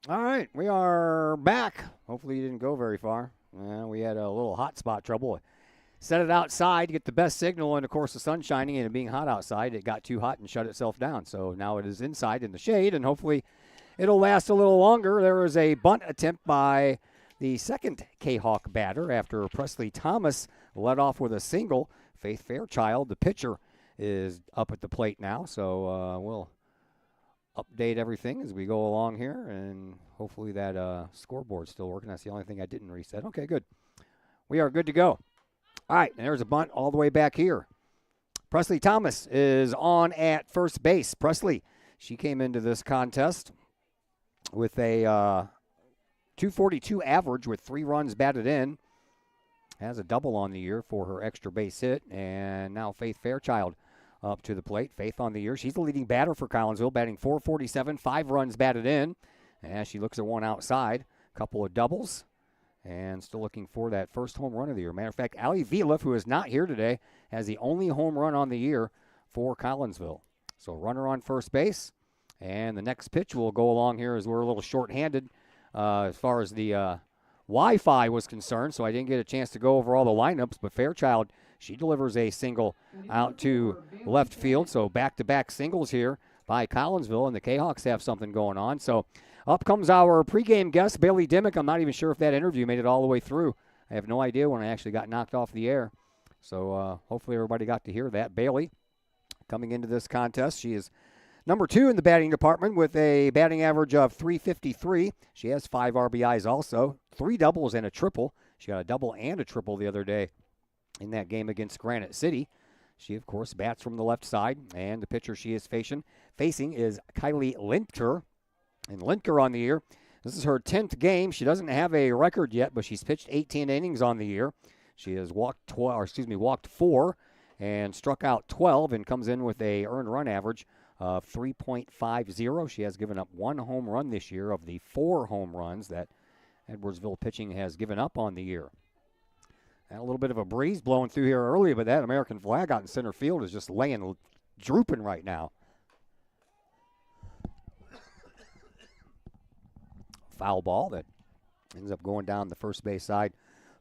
All right, we are back. Hopefully you didn't go very far. We had a little hot spot trouble. Set it outside to get the best signal, and of course the sun's shining and it being hot outside, it got too hot and shut itself down. So now it is inside in the shade, and hopefully it'll last a little longer. There was a bunt attempt by the second Kahok batter after Presley Thomas led off with a single. Faith Fairchild, the pitcher, is up at the plate now, so we'll update everything as we go along here, and hopefully that scoreboard's still working. That's the only thing I didn't reset. Okay, good. We are good to go. All right, and there's a bunt all the way back here. Presley Thomas is on at first base. Presley, she came into this contest with a 242 average with 3 runs batted in. Has a double on the year for her extra base hit, and now Faith Fairchild up to the plate. Faith on the year. She's the leading batter for Collinsville, batting .447, 5 runs batted in. As she looks at one outside, couple of doubles, and still looking for that first home run of the year. Matter of fact, Allie Viliff, who is not here today, has the only home run on the year for Collinsville. So runner on first base, and the next pitch will go along here as we're a little short-handed as far as the Wi-Fi was concerned, so I didn't get a chance to go over all the lineups, but Fairchild, she delivers a single out to left field, so back-to-back singles here by Collinsville, and the Kahawks have something going on. So up comes our pregame guest, Bailey Dimmick. I'm not even sure if that interview made it all the way through. I have no idea when I actually got knocked off the air, so hopefully everybody got to hear that. Bailey coming into this contest, she is number 2 in the batting department with a batting average of .353. She has 5 RBIs also, 3 doubles and a triple. She got a double and a triple the other day in that game against Granite City. She, of course, bats from the left side, and the pitcher she is facing is Kylie Lindker. And Lindker on the year, this is her 10th game. She doesn't have a record yet, but she's pitched 18 innings on the year. She has walked 4 and struck out 12 and comes in with a earned run average of 3.50. She has given up 1 home run this year of the 4 home runs that Edwardsville pitching has given up on the year. And a little bit of a breeze blowing through here early, but that American flag out in center field is just drooping right now. Foul ball that ends up going down the first base side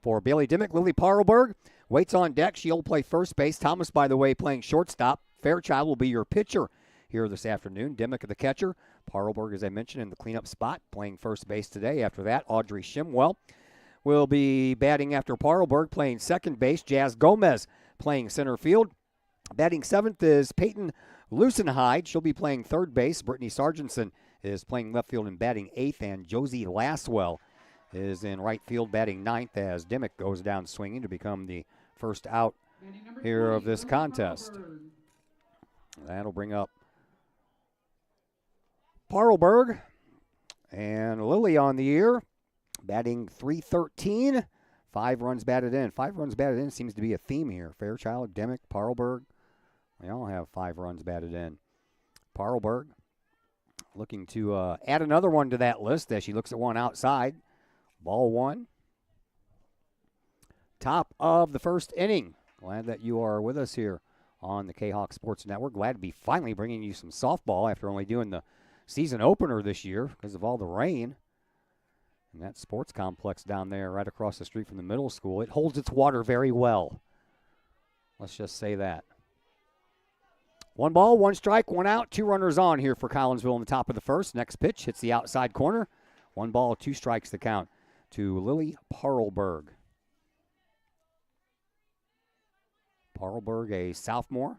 for Bailey Dimmick. Lily Parlberg waits on deck. She'll play first base. Thomas, by the way, playing shortstop. Fairchild will be your pitcher here this afternoon. Dimmick, the catcher. Parlberg, as I mentioned, in the cleanup spot, playing first base today. After that, Audrey Shimwell will be batting after Parlberg, playing second base. Jazz Gomez playing center field. Batting 7th is Peyton Lucenhide. She'll be playing third base. Brittany Sargentson is playing left field and batting 8th. And Josie Laswell is in right field batting 9th as Dimmick goes down swinging to become the first out here of this contest. That'll bring up Parlberg and Lily on the year, batting .313, 5 runs batted in. 5 runs batted in seems to be a theme here. Fairchild, Dimmick, Parlberg, they all have 5 runs batted in. Parlberg looking to add another one to that list as she looks at one outside. Ball 1. Top of the first inning. Glad that you are with us here on the Kahawk Sports Network. Glad to be finally bringing you some softball after only doing the season opener this year because of all the rain. And that sports complex down there right across the street from the middle school, it holds its water very well. Let's just say that. 1 ball, 1 strike, 1 out, 2 runners on here for Collinsville in the top of the first. Next pitch hits the outside corner. 1 ball, 2 strikes the count to Lily Parlberg. Parlberg, a sophomore,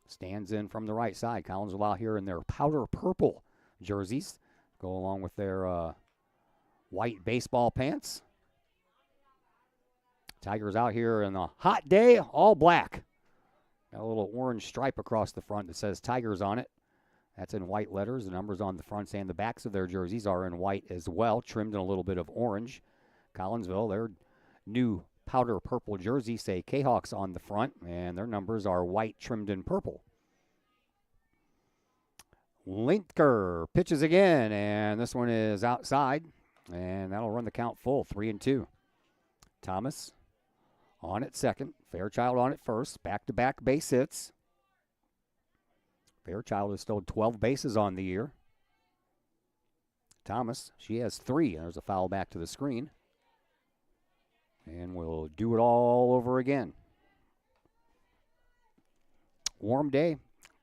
stands in from the right side. Collinsville out here in their powder purple jerseys. Go along with their white baseball pants. Tigers out here in a hot day, all black. Got a little orange stripe across the front that says Tigers on it. That's in white letters. The numbers on the fronts and the backs of their jerseys are in white as well, trimmed in a little bit of orange. Collinsville, their new powder purple jerseys say Kahawks on the front, and their numbers are white trimmed in purple. Lindker pitches again, and this one is outside, and that'll run the count full, 3-2. Thomas on at second, Fairchild on at first, back-to-back base hits. Fairchild has stolen 12 bases on the year. Thomas, she has 3. There's a foul back to the screen. And we'll do it all over again. Warm day.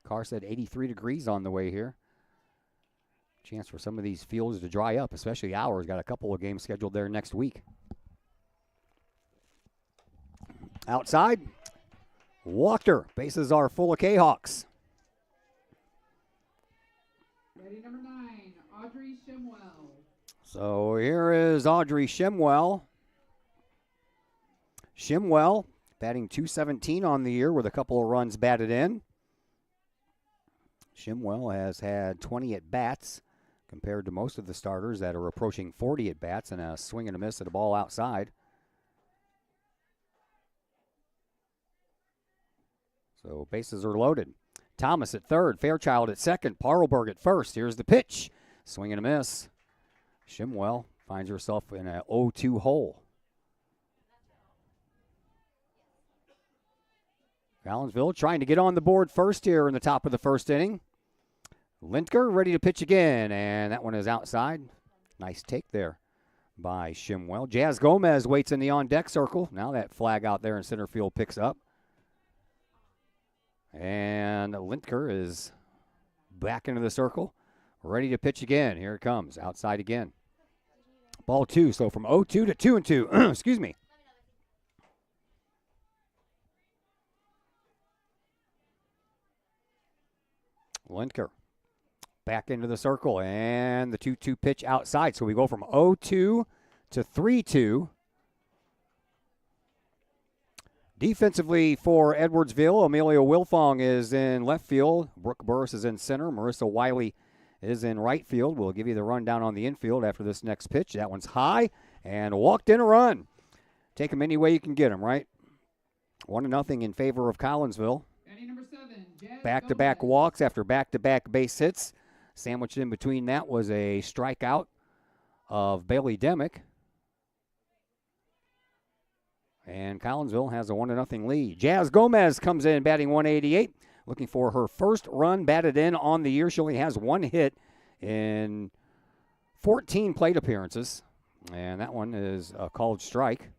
Carr said 83 degrees on the way here. Chance for some of these fields to dry up, especially ours. Got a couple of games scheduled there next week. Outside, walked her. Bases are full of Kahawks. Ready, number 9, Audrey Shimwell. So here is Audrey Shimwell. Shimwell batting .217 on the year with a couple of runs batted in. Shimwell has had 20 at-bats compared to most of the starters that are approaching 40 at-bats and a swing and a miss at a ball outside. So bases are loaded. Thomas at third, Fairchild at second, Parlberg at first. Here's the pitch. Swing and a miss. Shimwell finds herself in an 0-2 hole. Collinsville trying to get on the board first here in the top of the first inning. Lindker ready to pitch again, and that one is outside. Nice take there by Shimwell. Jazz Gomez waits in the on-deck circle. Now that flag out there in center field picks up. And Lindker is back into the circle, ready to pitch again. Here it comes, outside again. Ball 2, so from 0-2 to 2-2. Excuse me. Lindker back into the circle, and the 2-2 pitch outside. So we go from 0-2 to 3-2. Defensively for Edwardsville, Amelia Wilfong is in left field. Brooke Burris is in center. Marissa Wiley is in right field. We'll give you the rundown on the infield after this next pitch. That one's high and walked in a run. Take them any way you can get them, right? 1-0 in favor of Collinsville. Number 7, Back-to-back walks after back-to-back base hits. Sandwiched in between that was a strikeout of Bailey Demick. And Collinsville has a 1-0 lead. Jazz Gomez comes in batting .188, looking for her first run batted in on the year. She only has 1 hit in 14 plate appearances, and that one is a called strike.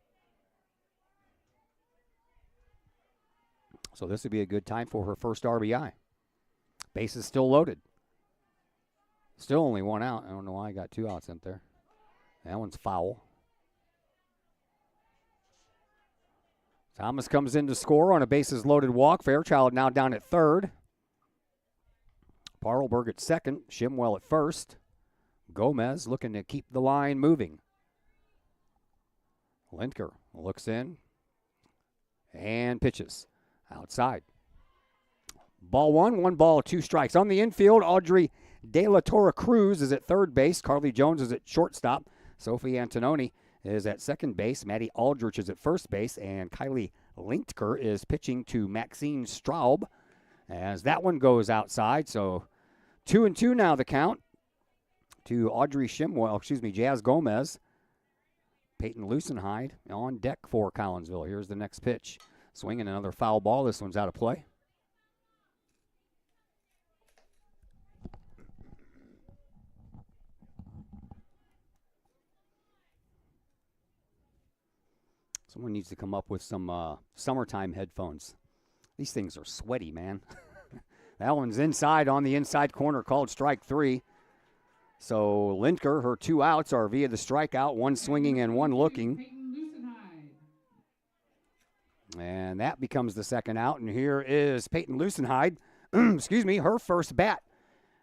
So this would be a good time for her first RBI. Base is still loaded. Still only 1 out. I don't know why I got 2 outs in there. That one's foul. Thomas comes in to score on a bases loaded walk. Fairchild now down at third. Parlberg at second. Shimwell at first. Gomez looking to keep the line moving. Lindker looks in and pitches outside. Ball 1 ball, 2 strikes. On the infield, Audrey De La Torre Cruz is at third base. Carly Jones is at shortstop. Sophie Antononi is at second base. Maddie Aldrich is at first base. And Kylie Lindker is pitching to Maxine Straub as that one goes outside. So 2-2 now the count to Audrey Shimwell, Jazz Gomez. Peyton Lucenhide on deck for Collinsville. Here's the next pitch. Swinging another foul ball. This one's out of play. Someone needs to come up with some summertime headphones. These things are sweaty, man. That one's inside on the inside corner, called strike 3. So Lindker, her 2 outs are via the strikeout, 1 swinging and 1 looking. And that becomes the second out. And here is Peyton Lucenhide, her first bat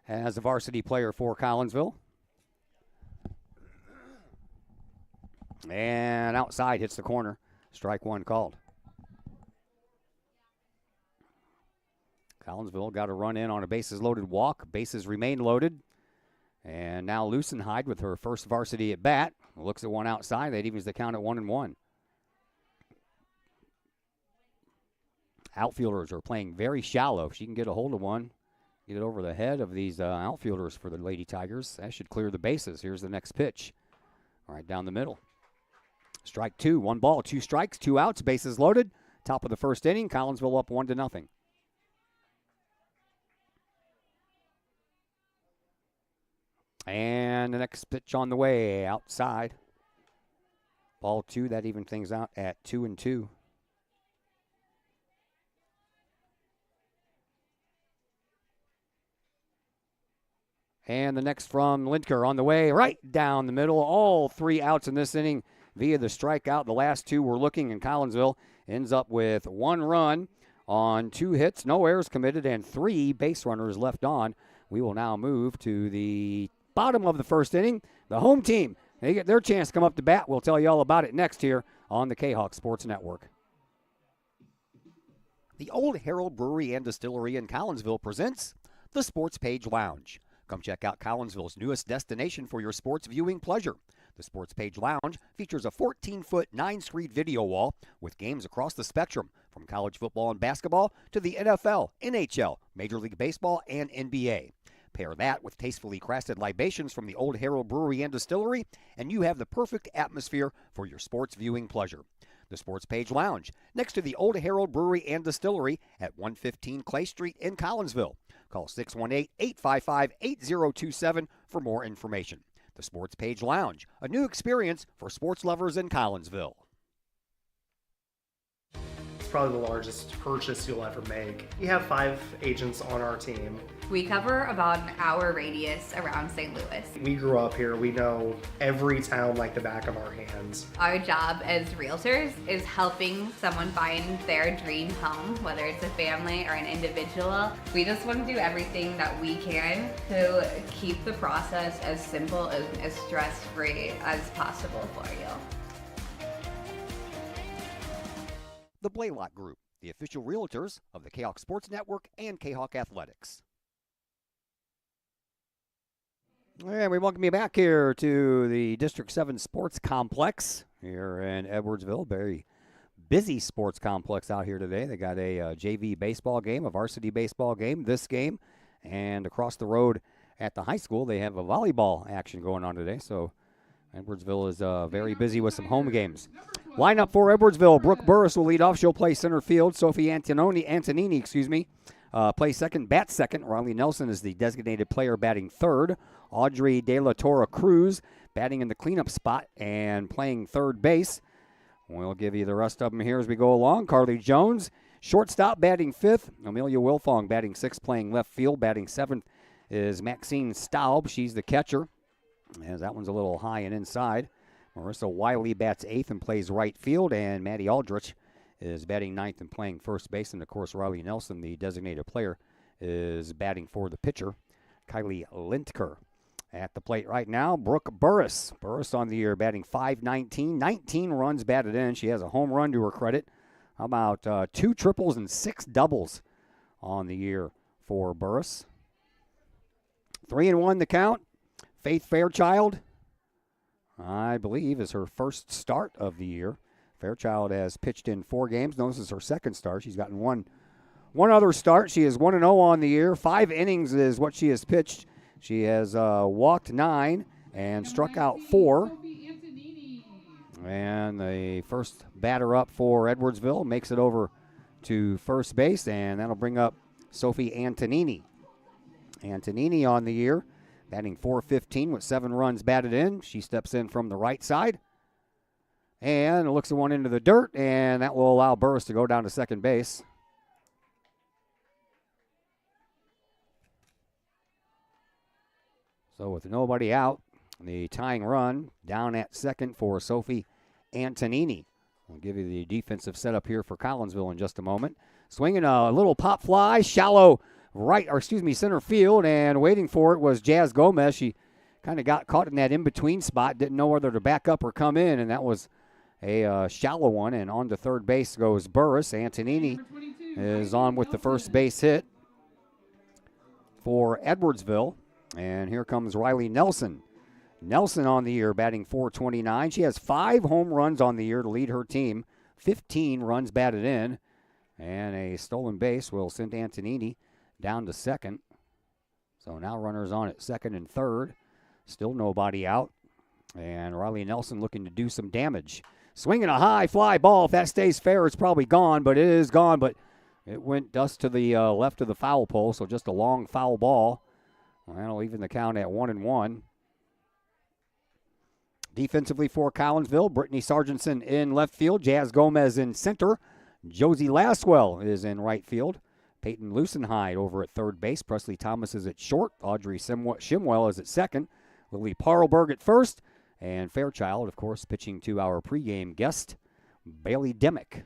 as a varsity player for Collinsville. And outside, hits the corner. Strike 1 called. Collinsville got a run in on a bases loaded walk. Bases remain loaded. And now Lucenhide with her first varsity at bat. Looks at one outside. That evens the count at 1-1. Outfielders are playing very shallow. If she can get a hold of one, get it over the head of these outfielders for the Lady Tigers, that should clear the bases. Here's the next pitch. Right down the middle. Strike 2, 1 ball, 2 strikes, 2 outs, bases loaded. Top of the first inning, Collinsville up 1-0. And the next pitch on the way, outside. Ball 2, that even things out at 2-2. And the next from Lindker on the way, right down the middle. All 3 outs in this inning via the strikeout. The last 2 were looking, and Collinsville ends up with 1 run on 2 hits, no errors committed, and 3 base runners left on. We will now move to the bottom of the first inning. The home team, they get their chance to come up to bat. We'll tell you all about it next here on the Kahok Sports Network. The Old Herald Brewery and Distillery in Collinsville presents the Sports Page Lounge. Come check out Collinsville's newest destination for your sports viewing pleasure. The Sports Page Lounge features a 14-foot, 9-screen video wall with games across the spectrum, from college football and basketball to the NFL, NHL, Major League Baseball, and NBA. Pair that with tastefully crafted libations from the Old Herald Brewery and Distillery, and you have the perfect atmosphere for your sports viewing pleasure. The Sports Page Lounge, next to the Old Herald Brewery and Distillery at 115 Clay Street in Collinsville. Call 618-855-8027 for more information. The Sports Page Lounge, a new experience for sports lovers in Collinsville. It's probably the largest purchase you'll ever make. We have 5 agents on our team. We cover about an hour radius around St. Louis. We grew up here. We know every town like the back of our hands. Our job as realtors is helping someone find their dream home, whether it's a family or an individual. We just want to do everything that we can to keep the process as simple and as stress-free as possible for you. The Blaylock Group, the official realtors of the Kahok Sports Network and Kahok Athletics. And we welcome you back here to the District 7 Sports Complex here in Edwardsville. Very busy sports complex out here today. They got a JV baseball game, a varsity baseball game, this game, and across the road at the high school they have a volleyball action going on today. So Edwardsville is very busy with some home games. Lineup for Edwardsville: Brooke Burris will lead off. She'll play center field. Sophie Antonini, play second, bat second. Riley Nelson is the designated player, batting third. Audrey De La Torre Cruz batting in the cleanup spot and playing third base. We'll give you the rest of them here as we go along. Carly Jones, shortstop, batting fifth. Amelia Wilfong batting sixth, playing left field. Batting seventh is Maxine Staub. She's the catcher, as that one's a little high and inside. Marissa Wiley bats eighth and plays right field, and Maddie Aldrich is batting ninth and playing first base. And, of course, Riley Nelson, the designated player, is batting for the pitcher, Kylie Lindker. At the plate right now, Brooke Burris. Burris on the year batting .519, 19 runs batted in. She has a home run to her credit. How about 2 triples and 6 doubles on the year for Burris? 3-1 the count. Faith Fairchild, I believe, is her first start of the year. Fairchild has pitched in 4 games. No, this is her second start. She's gotten one other start. She is 1-0 on the year. 5 innings is what she has pitched. She has walked 9 and struck out 4. And the first batter up for Edwardsville makes it over to first base, and that'll bring up Sophie Antonini. Antonini on the year, batting .415 with 7 runs batted in. She steps in from the right side and looks at one into the dirt, and that will allow Burris to go down to second base. So with nobody out, the tying run down at second for Sophie Antonini. We'll give you the defensive setup here for Collinsville in just a moment. Swinging a little pop fly, shallow center field, and waiting for it was Jazz Gomez. She kind of got caught in that in-between spot, didn't know whether to back up or come in, and that was a shallow one, and on to third base goes Burris. Antonini is on with the first base hit for Edwardsville. And here comes Riley Nelson. Nelson on the year batting .429. She has 5 home runs on the year to lead her team. 15 runs batted in. And a stolen base will send Antonini down to second. So now runners on at second and third. Still nobody out. And Riley Nelson looking to do some damage. Swinging a high fly ball. If that stays fair, it's probably gone. But it is gone. But it went just to the left of the foul pole. So just a long foul ball. Well, that'll even the count at 1-1. Defensively for Collinsville, Brittany Sargentson in left field, Jazz Gomez in center, Josie Laswell is in right field, Peyton Lucenhide over at third base, Presley Thomas is at short, Audrey Shimwell is at second, Lily Parlberg at first, and Fairchild, of course, pitching to our pregame guest, Bailey Demick.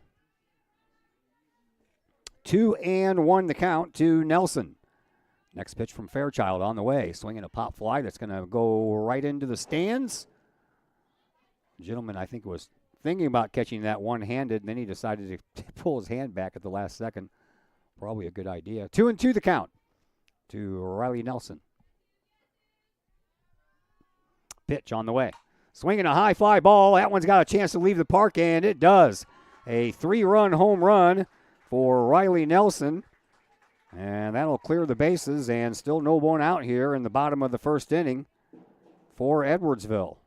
2-1 the count to Nelson. Next pitch from Fairchild on the way. Swinging a pop fly that's going to go right into the stands. Gentleman, I think, was thinking about catching that one-handed, and then he decided to pull his hand back at the last second. Probably a good idea. 2-2 the count to Riley Nelson. Pitch on the way. Swinging a high fly ball. That one's got a chance to leave the park, and it does. A 3-run home run for Riley Nelson. And that'll clear the bases, and still no one out here in the bottom of the first inning for Edwardsville.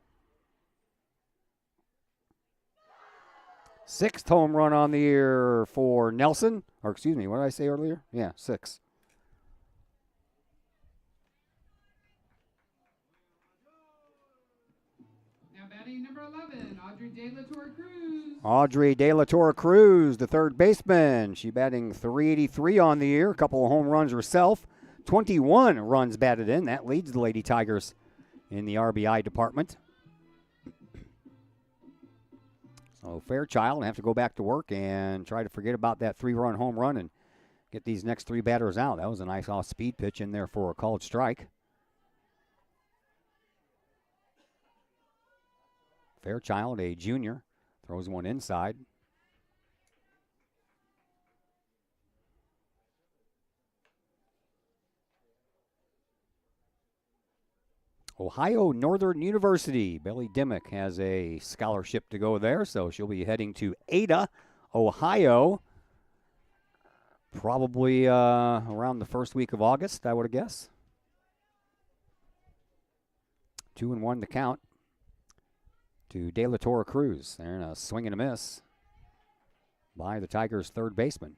6th home run on the year for Nelson. Or excuse me, what did I say earlier? Yeah, 6. Now batting number 11, Audrey De La Torre Cruz. Audrey De La Torre Cruz, the third baseman. She batting .383 on the year. A couple of home runs herself. 21 runs batted in. That leads the Lady Tigers in the RBI department. So Fairchild will have to go back to work and try to forget about that 3-run home run and get these next 3 batters out. That was a nice off-speed pitch in there for a called strike. Fairchild, a junior, throws one inside. Ohio Northern University. Bailey Dimick has a scholarship to go there, so she'll be heading to Ada, Ohio, probably around the first week of August, I would guess. 2-1 the count to De La Torre Cruz. They're in a swing and a miss by the Tigers' third baseman.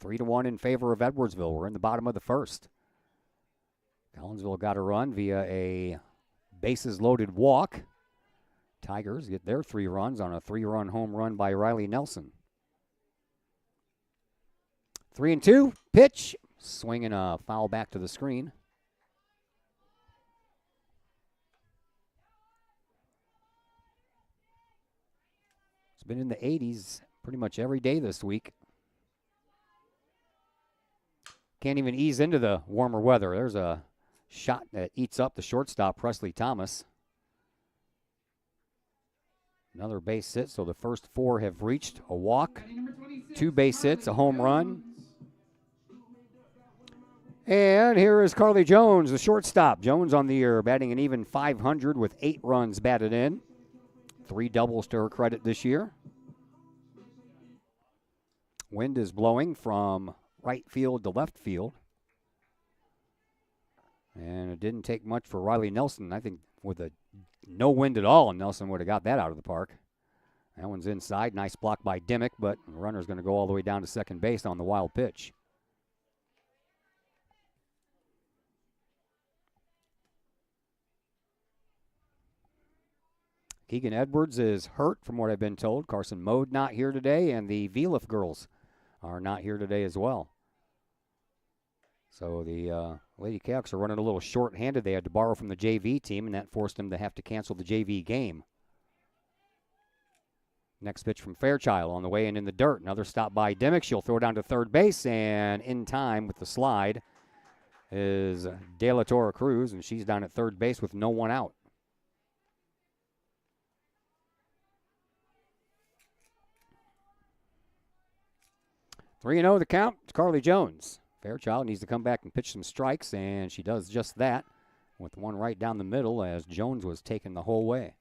3-1 in favor of Edwardsville. We're in the bottom of the first. Collinsville got a run via a bases-loaded walk. Tigers get their 3 runs on a 3-run home run by Riley Nelson. 3-2, pitch. Swinging a foul back to the screen. It's been in the 80s pretty much every day this week. Can't even ease into the warmer weather. There's a shot that eats up the shortstop, Presley Thomas. Another base hit, so the first 4 have reached a walk, 2 base hits, a home run. And here is Carly Jones, the shortstop. Jones on the year, batting an even .500 with 8 runs batted in. 3 doubles to her credit this year. Wind is blowing from right field to left field. And it didn't take much for Riley Nelson. I think with no wind at all, Nelson would have got that out of the park. That one's inside. Nice block by Dimick, but the runner's going to go all the way down to second base on the wild pitch. Keegan Edwards is hurt, from what I've been told. Carson Mode not here today, and the Vliff girls are not here today as well. So the Lady Canucks are running a little short-handed. They had to borrow from the JV team, and that forced them to have to cancel the JV game. Next pitch from Fairchild on the way and in the dirt. Another stop by Dimick. She'll throw down to third base, and in time with the slide is De La Torre Cruz, and she's down at third base with no one out. 3-0 the count to Carly Jones. Fairchild needs to come back and pitch some strikes, and she does just that with one right down the middle as Jones was taken the whole way.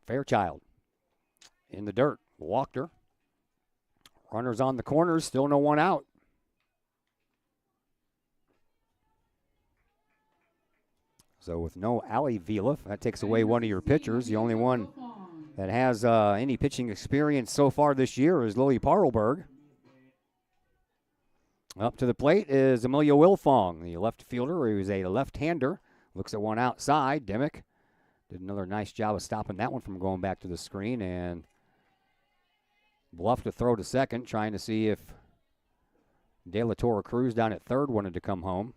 Fairchild in the dirt, walked her. Runners on the corners, still no one out. So with no Allie Vliff, that takes away one of your pitchers. The only one that has any pitching experience so far this year is Lily Parlberg. Up to the plate is Emilio Wilfong, the left fielder, who is a left-hander. Looks at one outside. Dimick did another nice job of stopping that one from going back to the screen, and bluffed to throw to second, trying to see if De La Torre Cruz down at third wanted to come home.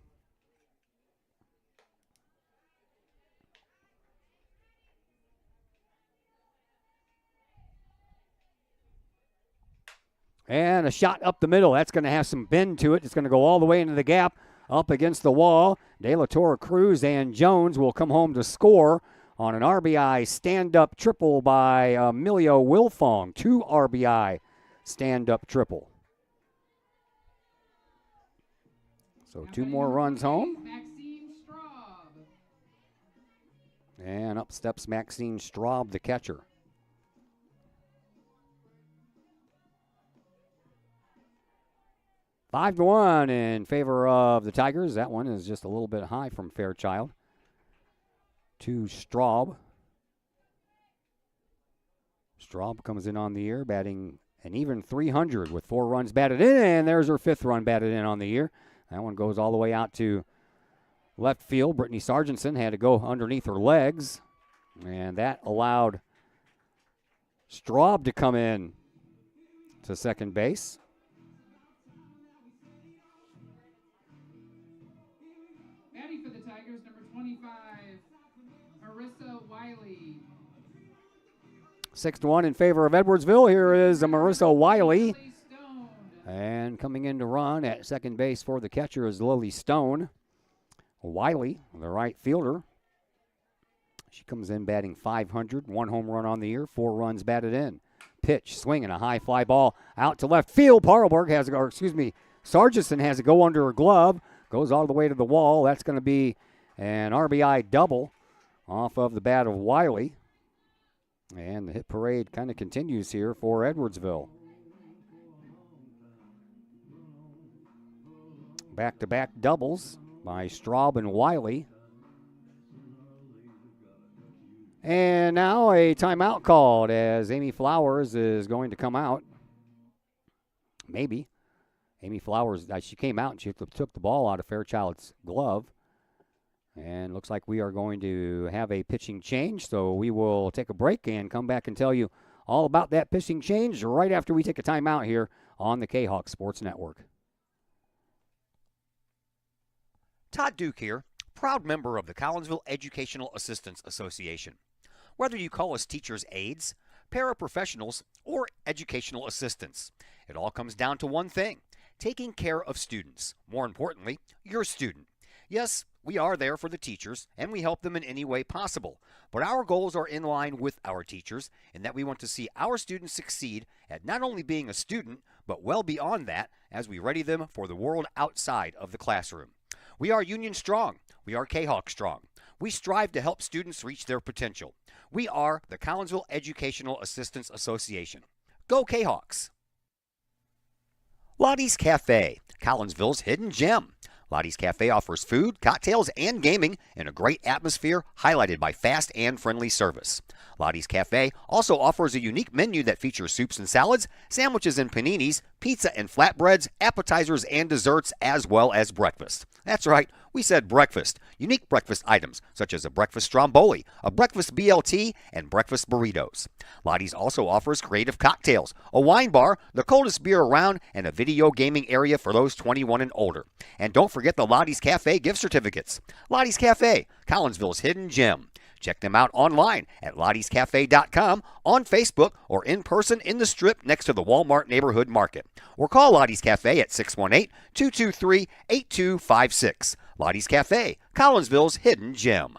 And a shot up the middle. That's going to have some bend to it. It's going to go all the way into the gap, up against the wall. De La Torre Cruz and Jones will come home to score on an RBI stand-up triple by Emilio Wilfong. 2 RBI stand-up triple. So 2 more runs home. Maxine Straub. And up steps Maxine Straub, the catcher. Five to 1 in favor of the Tigers. That one is just a little bit high from Fairchild to Straub. Straub comes in on the year, batting an even 300 with 4 runs batted in, and there's her 5th run batted in on the year. That one goes all the way out to left field. Brittany Sargentson had to go underneath her legs, and that allowed Straub to come in to second base. Batting for the Tigers, number 25, Marissa Wiley. 6-1 in favor of Edwardsville. Here is Marissa Wiley. Lily Stone. And coming in to run at second base for the catcher is Lily Stone. Wiley, the right fielder. She comes in batting 500, 1 home run on the year, 4 runs batted in. Pitch, swinging a high fly ball out to left field. Sargentson has to go under her glove. Goes all the way to the wall. That's going to be an RBI double off of the bat of Wiley. And the hit parade kind of continues here for Edwardsville. Back-to-back doubles by Straub and Wiley. And now a timeout called as Amy Flowers is going to come out. Maybe. Amy Flowers, she came out and she took the ball out of Fairchild's glove. And looks like we are going to have a pitching change, so we will take a break and come back and tell you all about that pitching change right after we take a timeout here on the Kahok Sports Network. Todd Duke here, proud member of the Collinsville Educational Assistance Association. Whether you call us teachers' aides, paraprofessionals, or educational assistants, it all comes down to one thing: taking care of students. More importantly, your student. Yes, we are there for the teachers, and we help them in any way possible. But our goals are in line with our teachers in that we want to see our students succeed at not only being a student, but well beyond that as we ready them for the world outside of the classroom. We are Union Strong. We are Kahok Strong. We strive to help students reach their potential. We are the Collinsville Educational Assistance Association. Go Kahawks! Lottie's Cafe, Collinsville's hidden gem. Lottie's Cafe offers food, cocktails, and gaming in a great atmosphere highlighted by fast and friendly service. Lottie's Cafe also offers a unique menu that features soups and salads, sandwiches and paninis, pizza and flatbreads, appetizers and desserts, as well as breakfast. That's right, we said breakfast. Unique breakfast items such as a breakfast stromboli, a breakfast BLT, and breakfast burritos. Lottie's also offers creative cocktails, a wine bar, the coldest beer around, and a video gaming area for those 21 and older. And don't forget the Lottie's Cafe gift certificates. Lottie's Cafe, Collinsville's hidden gem. Check them out online at lottiescafe.com, on Facebook, or in person in the Strip next to the Walmart Neighborhood Market. Or call Lottie's Cafe at 618-223-8256. Lottie's Cafe, Collinsville's hidden gem.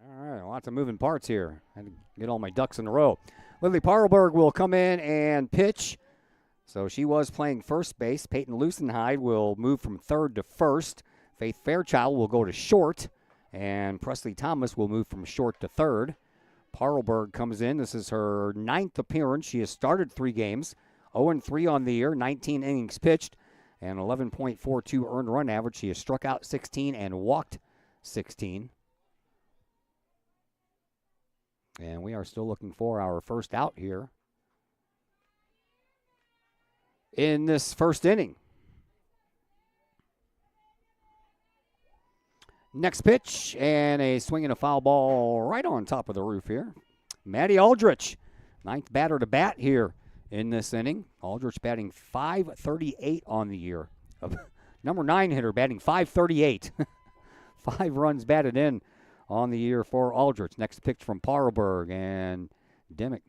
All right, lots of moving parts here. Had to get all my ducks in a row. Lily Parlberg will come in and pitch. So she was playing first base. Peyton Lucenhide will move from third to first. Faith Fairchild will go to short. And Presley Thomas will move from short to third. Parlberg comes in. This is her 9th appearance. She has started 3 games. 0-3 on the year, 19 innings pitched, and 11.42 earned run average. She has struck out 16 and walked 16. And we are still looking for our first out here in this first inning. Next pitch, and a swing and a foul ball right on top of the roof here. Maddie Aldrich, ninth batter to bat here in this inning. Aldrich batting .538 on the year. Number 9 hitter batting .538. 5 runs batted in on the year for Aldrich. Next pitch from Parlberg, and Dimmick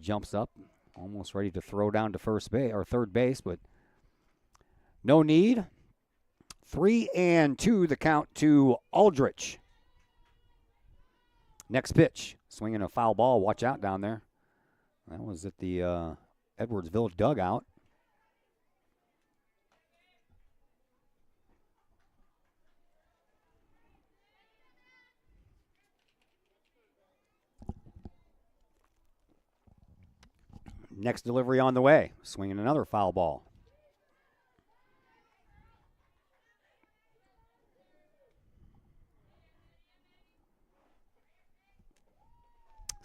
jumps up, almost ready to throw down to first base or third base, but no need. 3-2 the count to Aldrich. Next pitch, swinging a foul ball. Watch out down there. That was at the Edwardsville dugout. Next delivery on the way, swinging another foul ball.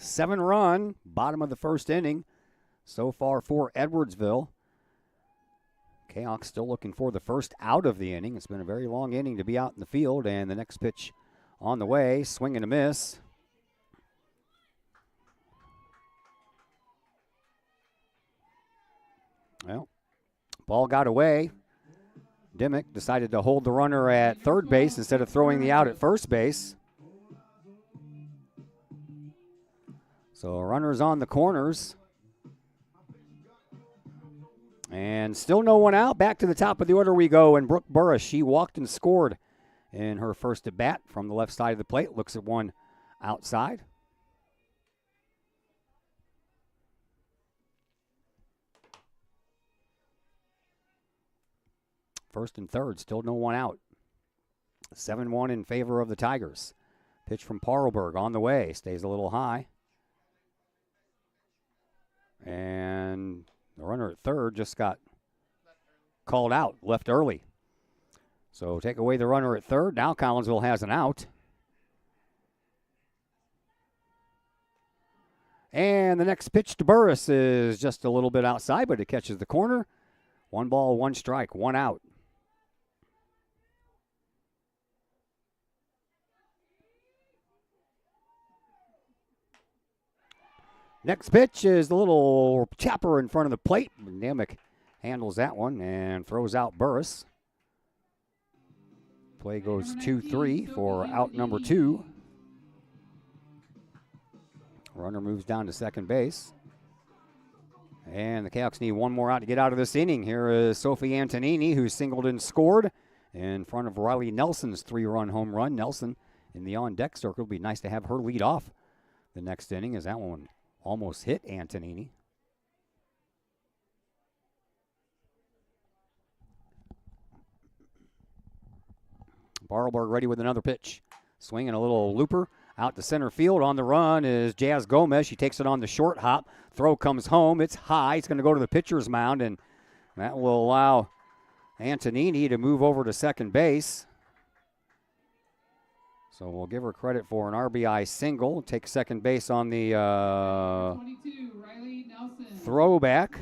Seven-run, bottom of the first inning so far for Edwardsville. Kahok still looking for the first out of the inning. It's been a very long inning to be out in the field, and the next pitch on the way, swing and a miss. Well, ball got away. Dimmick decided to hold the runner at third base instead of throwing the out at first base. So runners on the corners. And still no one out. Back to the top of the order we go. And Brooke Burris, she walked and scored in her first at bat from the left side of the plate. Looks at one outside. First and third, still no one out. 7-1 in favor of the Tigers. Pitch from Parlberg on the way. Stays a little high. And the runner at third just got called out, left early. So take away the runner at third. Now Collinsville has an out. And the next pitch to Burris is just a little bit outside, but it catches the corner. 1 ball, 1 strike, 1 out. Next pitch is the little chopper in front of the plate. Dimmick handles that one and throws out Burris. Play goes 2-3 for out number 2. Runner moves down to second base. And the Canucks need one more out to get out of this inning. Here is Sophie Antonini, who singled and scored in front of Riley Nelson's 3-run home run. Nelson in the on-deck circle. It'll be nice to have her lead off the next inning, as that one almost hit Antonini. Barlberg ready with another pitch. Swinging a little looper out to center field. On the run is Jazz Gomez. She takes it on the short hop. Throw comes home. It's high. It's going to go to the pitcher's mound, and that will allow Antonini to move over to second base. So we'll give her credit for an RBI single. Take second base on the 22, Riley Nelson. Throwback.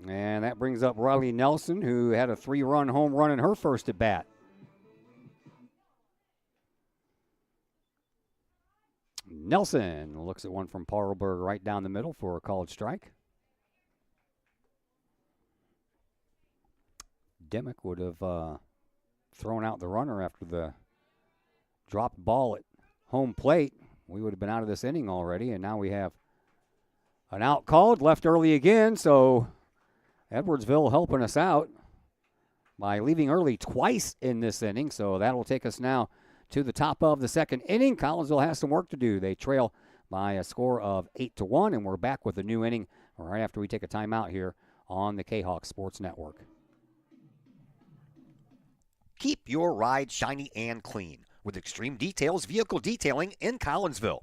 And that brings up Riley Nelson, who had a 3-run home run in her first at bat. Nelson looks at one from Parlberg right down the middle for a called strike. Dimmick would have thrown out the runner after the dropped ball at home plate. We would have been out of this inning already, and now we have an out called, left early again, so Edwardsville helping us out by leaving early twice in this inning, so that'll take us now to the top of the second inning. Collinsville has some work to do. They trail by a score of 8-1, and we're back with a new inning right after we take a timeout here on the Kahok Sports Network. Keep your ride shiny and clean with Extreme Details Vehicle Detailing in Collinsville.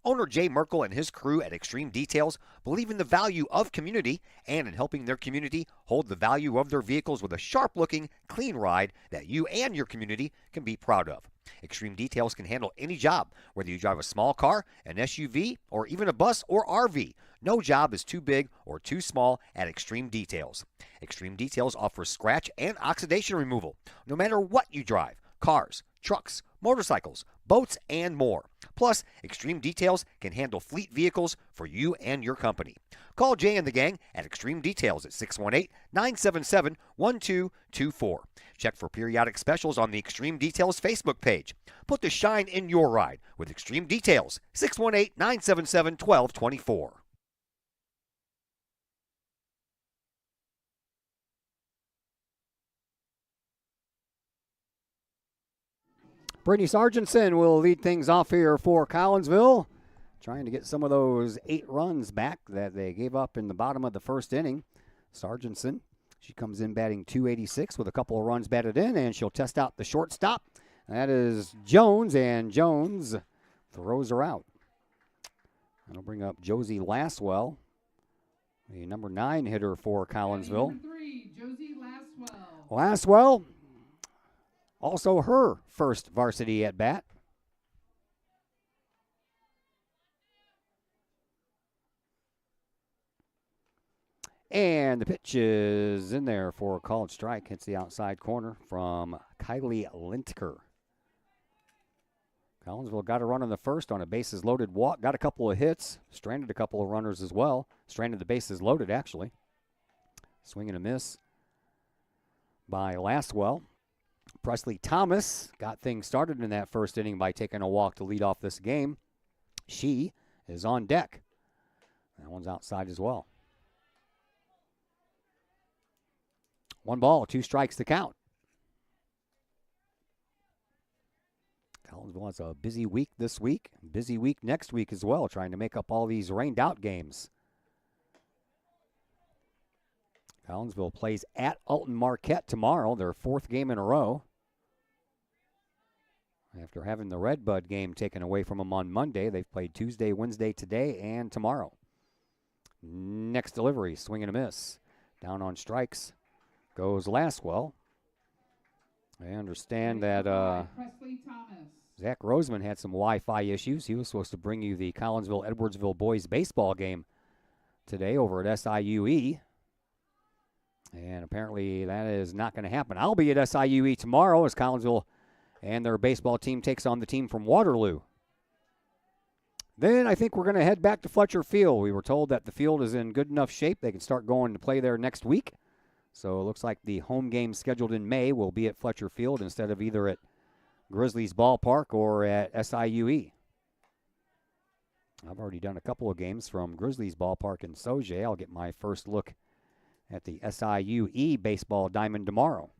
Owner Jay Merkel and his crew at Extreme Details believe in the value of community and in helping their community hold the value of their vehicles with a sharp-looking, clean ride that you and your community can be proud of. Extreme Details can handle any job, whether you drive a small car, an SUV, or even a bus or RV. No job is too big or too small at Extreme Details. Extreme Details offers scratch and oxidation removal, no matter what you drive: cars, trucks, motorcycles, boats, and more. Plus, Extreme Details can handle fleet vehicles for you and your company. Call Jay and the gang at Extreme Details at 618-977-1224. Check for periodic specials on the Extreme Details Facebook page. Put the shine in your ride with Extreme Details, 618-977-1224. Brittany Sargentson will lead things off here for Collinsville, trying to get some of those 8 runs back that they gave up in the bottom of the first inning. Sargentson, she comes in batting .286 with a couple of runs batted in, and she'll test out the shortstop. That is Jones, and Jones throws her out. That'll bring up Josie Laswell, the number 9 hitter for Collinsville. Number 3, Josie Laswell. Laswell, also her first varsity at bat. And the pitch is in there for a called strike. Hits the outside corner from Kylie Lintker. Collinsville got a run on the first on a bases loaded walk. Got a couple of hits. Stranded a couple of runners as well. Stranded the bases loaded, actually. Swing and a miss by Laswell. Presley Thomas got things started in that first inning by taking a walk to lead off this game. She is on deck. That one's outside as well. 1 ball, 2 strikes to count. Collinsville has a busy week this week. Busy week next week as well, trying to make up all these rained out games. Collinsville plays at Alton Marquette tomorrow, their 4th game in a row. After having the Redbud game taken away from them on Monday, they've played Tuesday, Wednesday, today, and tomorrow. Next delivery, swing and a miss. Down on strikes goes Laswell. I understand that Presley Thomas. Zach Roseman had some Wi-Fi issues. He was supposed to bring you the Collinsville-Edwardsville boys baseball game today over at SIUE. And apparently that is not going to happen. I'll be at SIUE tomorrow as Collinsville and their baseball team takes on the team from Waterloo. Then I think we're going to head back to Fletcher Field. We were told that the field is in good enough shape they can start going to play there next week. So it looks like the home game scheduled in May will be at Fletcher Field instead of either at Grizzlies Ballpark or at SIUE. I've already done a couple of games from Grizzlies Ballpark in Sauget. I'll get my first look at the SIUE baseball diamond tomorrow.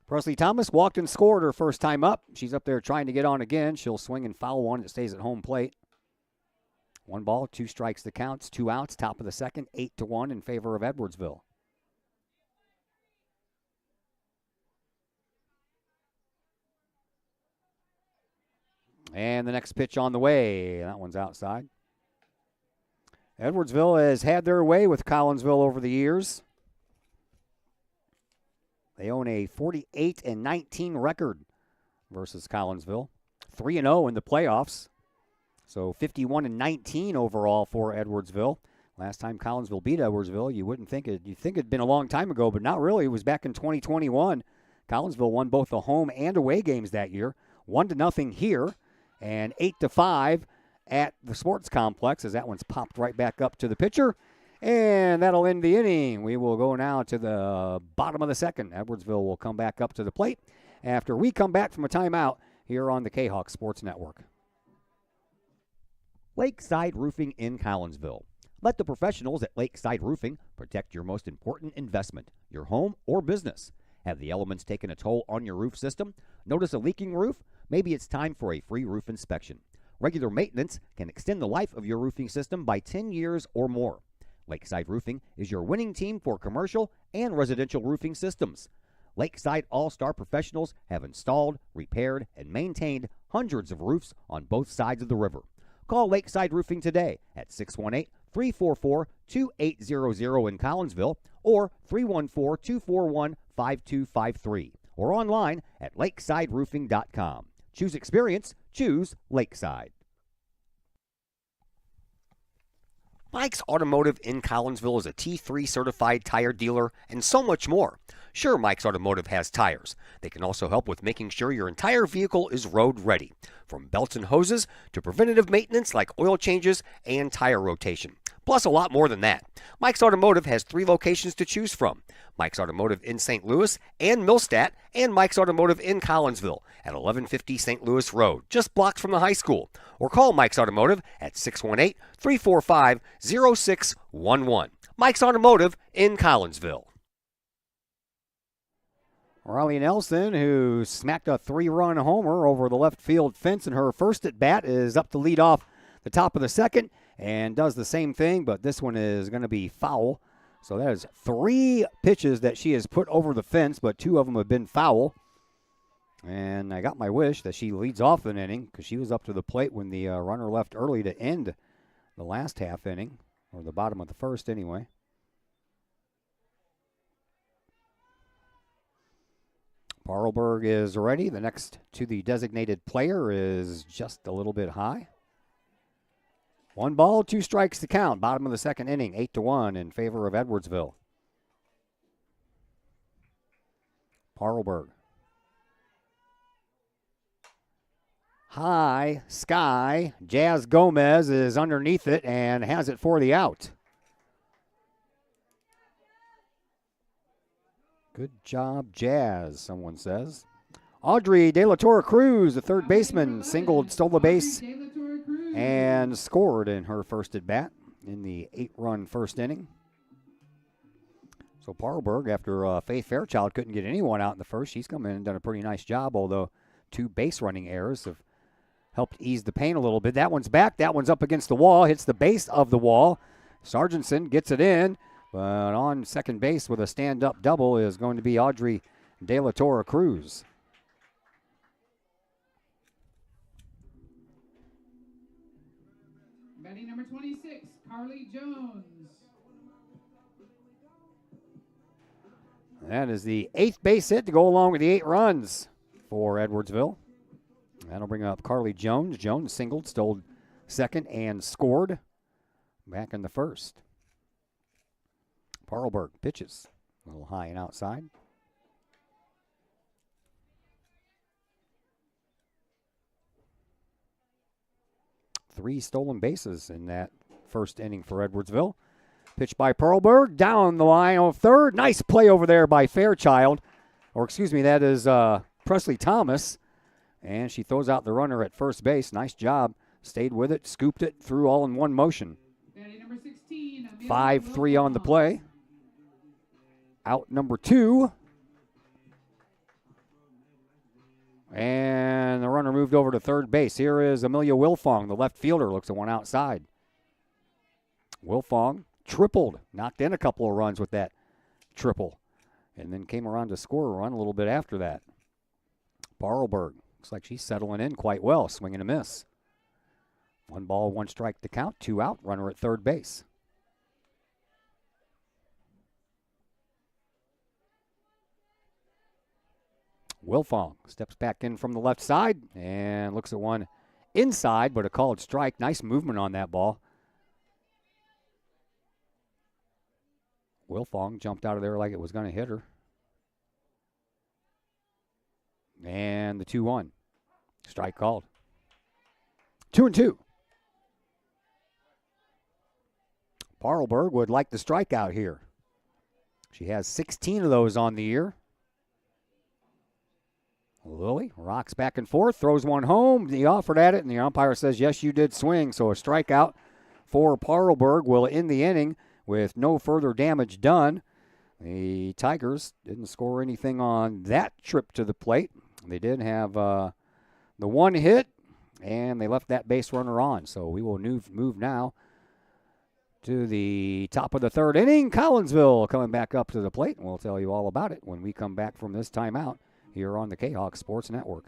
Presley Thomas walked and scored her first time up. She's up there trying to get on again. She'll swing and foul one. It stays at home plate. 1 ball, 2 strikes to count, 2 outs, top of the second, 8-1 in favor of Edwardsville. And the next pitch on the way. That one's outside. Edwardsville has had their way with Collinsville over the years. They own a 48-19 record versus Collinsville. 3-0 in the playoffs. So 51-19 overall for Edwardsville. Last time Collinsville beat Edwardsville, you'd think it'd been a long time ago, but not really. It was back in 2021. Collinsville won both the home and away games that year. 1-0 here and 8-5 at the sports complex as that one's popped right back up to the pitcher. And that'll end the inning. We will go now to the bottom of the second. Edwardsville will come back up to the plate after we come back from a timeout here on the Kahok Sports Network. Lakeside Roofing in Collinsville. Let the professionals at Lakeside Roofing protect your most important investment, your home or business. Have the elements taken a toll on your roof system? Notice a leaking roof? Maybe it's time for a free roof inspection. Regular maintenance can extend the life of your roofing system by 10 years or more. Lakeside Roofing is your winning team for commercial and residential roofing systems. Lakeside All-Star professionals have installed, repaired, and maintained hundreds of roofs on both sides of the river. Call Lakeside Roofing today at 618-344-2800 in Collinsville or 314-241-5253 or online at lakesideroofing.com. Choose experience, choose Lakeside. Mike's Automotive in Collinsville is a T3 certified tire dealer and so much more. Sure, Mike's Automotive has tires. They can also help with making sure your entire vehicle is road ready, from belts and hoses to preventative maintenance like oil changes and tire rotation. Plus a lot more than that. Mike's Automotive has 3 locations to choose from. Mike's Automotive in St. Louis and Millstadt, and Mike's Automotive in Collinsville at 1150 St. Louis Road, just blocks from the high school. Or call Mike's Automotive at 618-345-0611. Mike's Automotive in Collinsville. Riley Nelson, who smacked a 3-run homer over the left field fence in her first at bat, is up to lead off the top of the second and does the same thing, but this one is going to be foul. So that is 3 pitches that she has put over the fence, but 2 of them have been foul. And I got my wish that she leads off an inning because she was up to the plate when the runner left early to end the last half inning, or the bottom of the first anyway. Parlberg is ready. The next to the designated player is just a little bit high. 1 ball, 2 strikes to count. Bottom of the second inning, 8-1 in favor of Edwardsville. Parlberg. High, sky. Jazz Gomez is underneath it and has it for the out. Good job, Jazz, someone says. Audrey De La Torre Cruz, the third baseman, singled, stole the base, and scored in her first at bat in the 8-run first inning. So Parlberg, after Faith Fairchild couldn't get anyone out in the first, she's come in and done a pretty nice job, although 2 base running errors have helped ease the pain a little bit. That one's back. That one's up against the wall, hits the base of the wall. Sargentson gets it in, but on second base with a stand-up double is going to be Audrey De La Torre Cruz. Batting number 26, Carly Jones. That is the 8th base hit to go along with the 8 runs for Edwardsville. That'll bring up Carly Jones. Jones singled, stole second, and scored back in the first. Parlberg pitches a little high and outside. Three stolen bases in that first inning for Edwardsville. Pitch by Parlberg down the line of third. Nice play over there by Fairchild. Or excuse me, that is Presley Thomas. And she throws out the runner at first base. Nice job. Stayed with it, scooped it, threw all in one motion. 5-3 on the play. Out number 2. And the runner moved over to third base. Here is Amelia Wilfong, the left fielder, looks at one outside. Wilfong tripled, knocked in a couple of runs with that triple, and then came around to score a run a little bit after that. Parlberg, looks like she's settling in quite well, swing and a miss. 1 ball, 1 strike to count, 2 out, runner at third base. Wilfong steps back in from the left side and looks at one inside, but a called strike. Nice movement on that ball. Wilfong jumped out of there like it was going to hit her. And the 2-1. Strike called. 2-2. Parlberg would like the strikeout here. She has 16 of those on the year. Lily rocks back and forth, throws one home. He offered at it, and the umpire says, yes, you did swing. So a strikeout for Parlberg will end the inning with no further damage done. The Tigers didn't score anything on that trip to the plate. They did have the 1 hit, and they left that base runner on. So we will move now to the top of the third inning. Collinsville coming back up to the plate, and we'll tell you all about it when we come back from this timeout here on the Kahok Sports Network.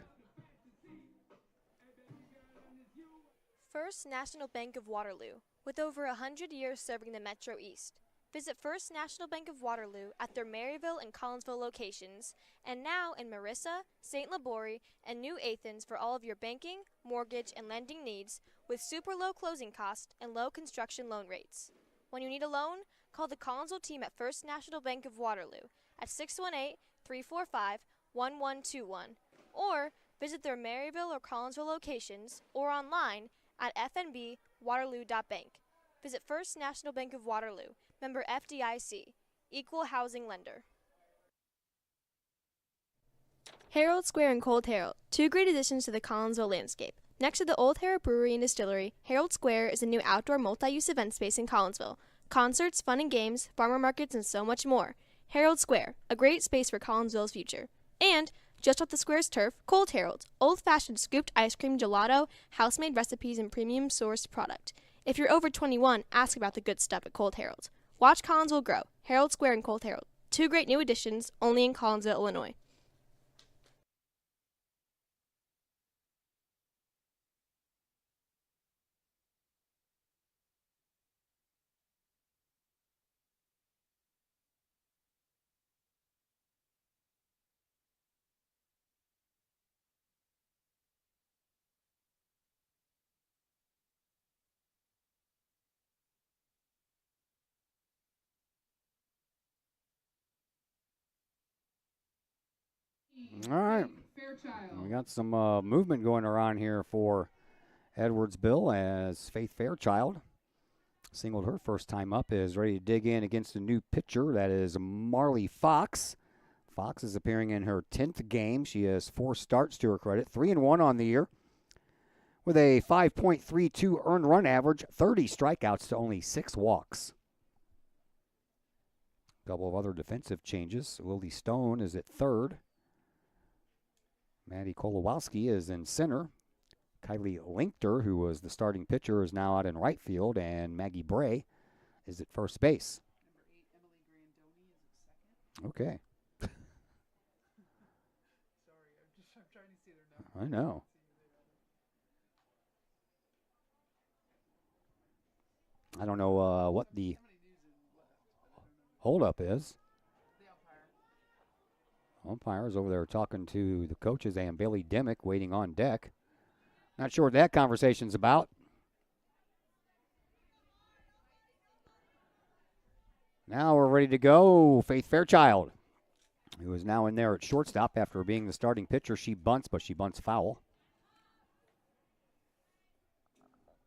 First National Bank of Waterloo, with over 100 years serving the Metro East. Visit First National Bank of Waterloo at their Maryville and Collinsville locations, and now in Marissa, St. Laborie, and New Athens for all of your banking, mortgage, and lending needs with super low closing costs and low construction loan rates. When you need a loan, call the Collinsville team at First National Bank of Waterloo at 618-345-1121 or visit their Maryville or Collinsville locations or online at fnbwaterloo.bank. Visit First National Bank of Waterloo, member FDIC, equal housing lender. Herald Square and Cold Herald, two great additions to the Collinsville landscape. Next to the Old Herald Brewery and Distillery, Herald Square is a new outdoor multi-use event space in Collinsville. Concerts, fun and games, farmer markets, and so much more. Herald Square, a great space for Collinsville's future. And just off the square's turf, Cold Herald, old-fashioned scooped ice cream gelato, house-made recipes, and premium sourced product. If you're over 21, ask about the good stuff at Cold Herald. Watch Collinsville grow. Herald Square and Cold Herald, two great new additions, only in Collinsville, Illinois. All right. Fairchild. We got some movement going around here for Edwardsville as Faith Fairchild singled her first time up, is ready to dig in against a new pitcher. That is Marley Fox. Fox is appearing in her 10th game. She has 4 starts to her credit, 3-1 on the year, with a 5.32 earned run average, 30 strikeouts to only 6 walks. A couple of other defensive changes. Lily Stone is at third. Maddie Kolowalski is in center. Kylie Linkter, who was the starting pitcher, is now out in right field, and Maggie Bray is at first base. Okay. I know. I don't know what the holdup is. Umpires over there talking to the coaches and Bailey Demick waiting on deck. Not sure what that conversation's about. Now we're ready to go. Faith Fairchild, who is now in there at shortstop after being the starting pitcher. She bunts, but she bunts foul.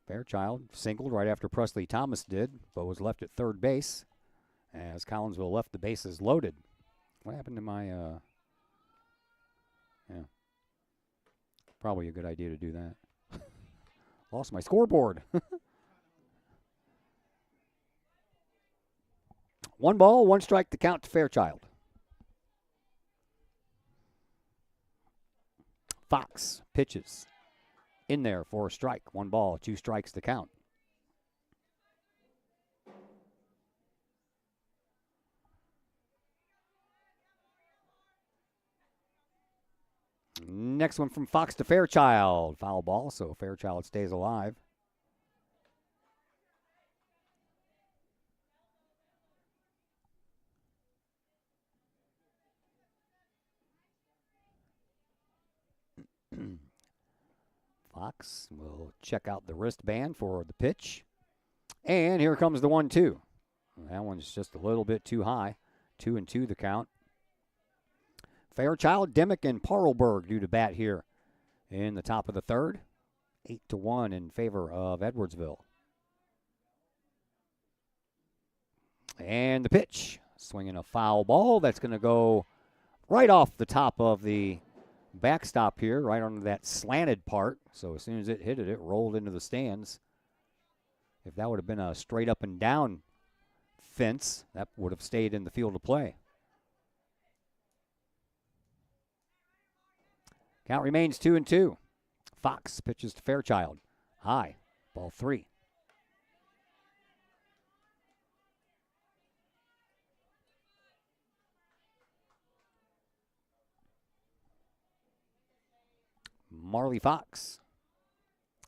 Fairchild singled right after Presley Thomas did, but was left at third base as Collinsville left the bases loaded. What happened to my, yeah. Probably a good idea to do that. Lost my scoreboard. 1 ball, 1 strike to count to Fairchild. Fox pitches in there for a strike. 1 ball, 2 strikes to count. Next one from Fox to Fairchild. Foul ball, so Fairchild stays alive. Fox will check out the wristband for the pitch. And here comes the 1-2. That one's just a little bit too high. 2-2 the count. Fairchild, Demick, and Parlberg due to bat here in the top of the third. 8-1 in favor of Edwardsville. And the pitch. Swinging a foul ball. That's going to go right off the top of the backstop here, right on that slanted part. So as soon as it hit it, it rolled into the stands. If that would have been a straight up and down fence, that would have stayed in the field of play. Count remains 2-2. Fox pitches to Fairchild. High. Ball 3. Marley Fox.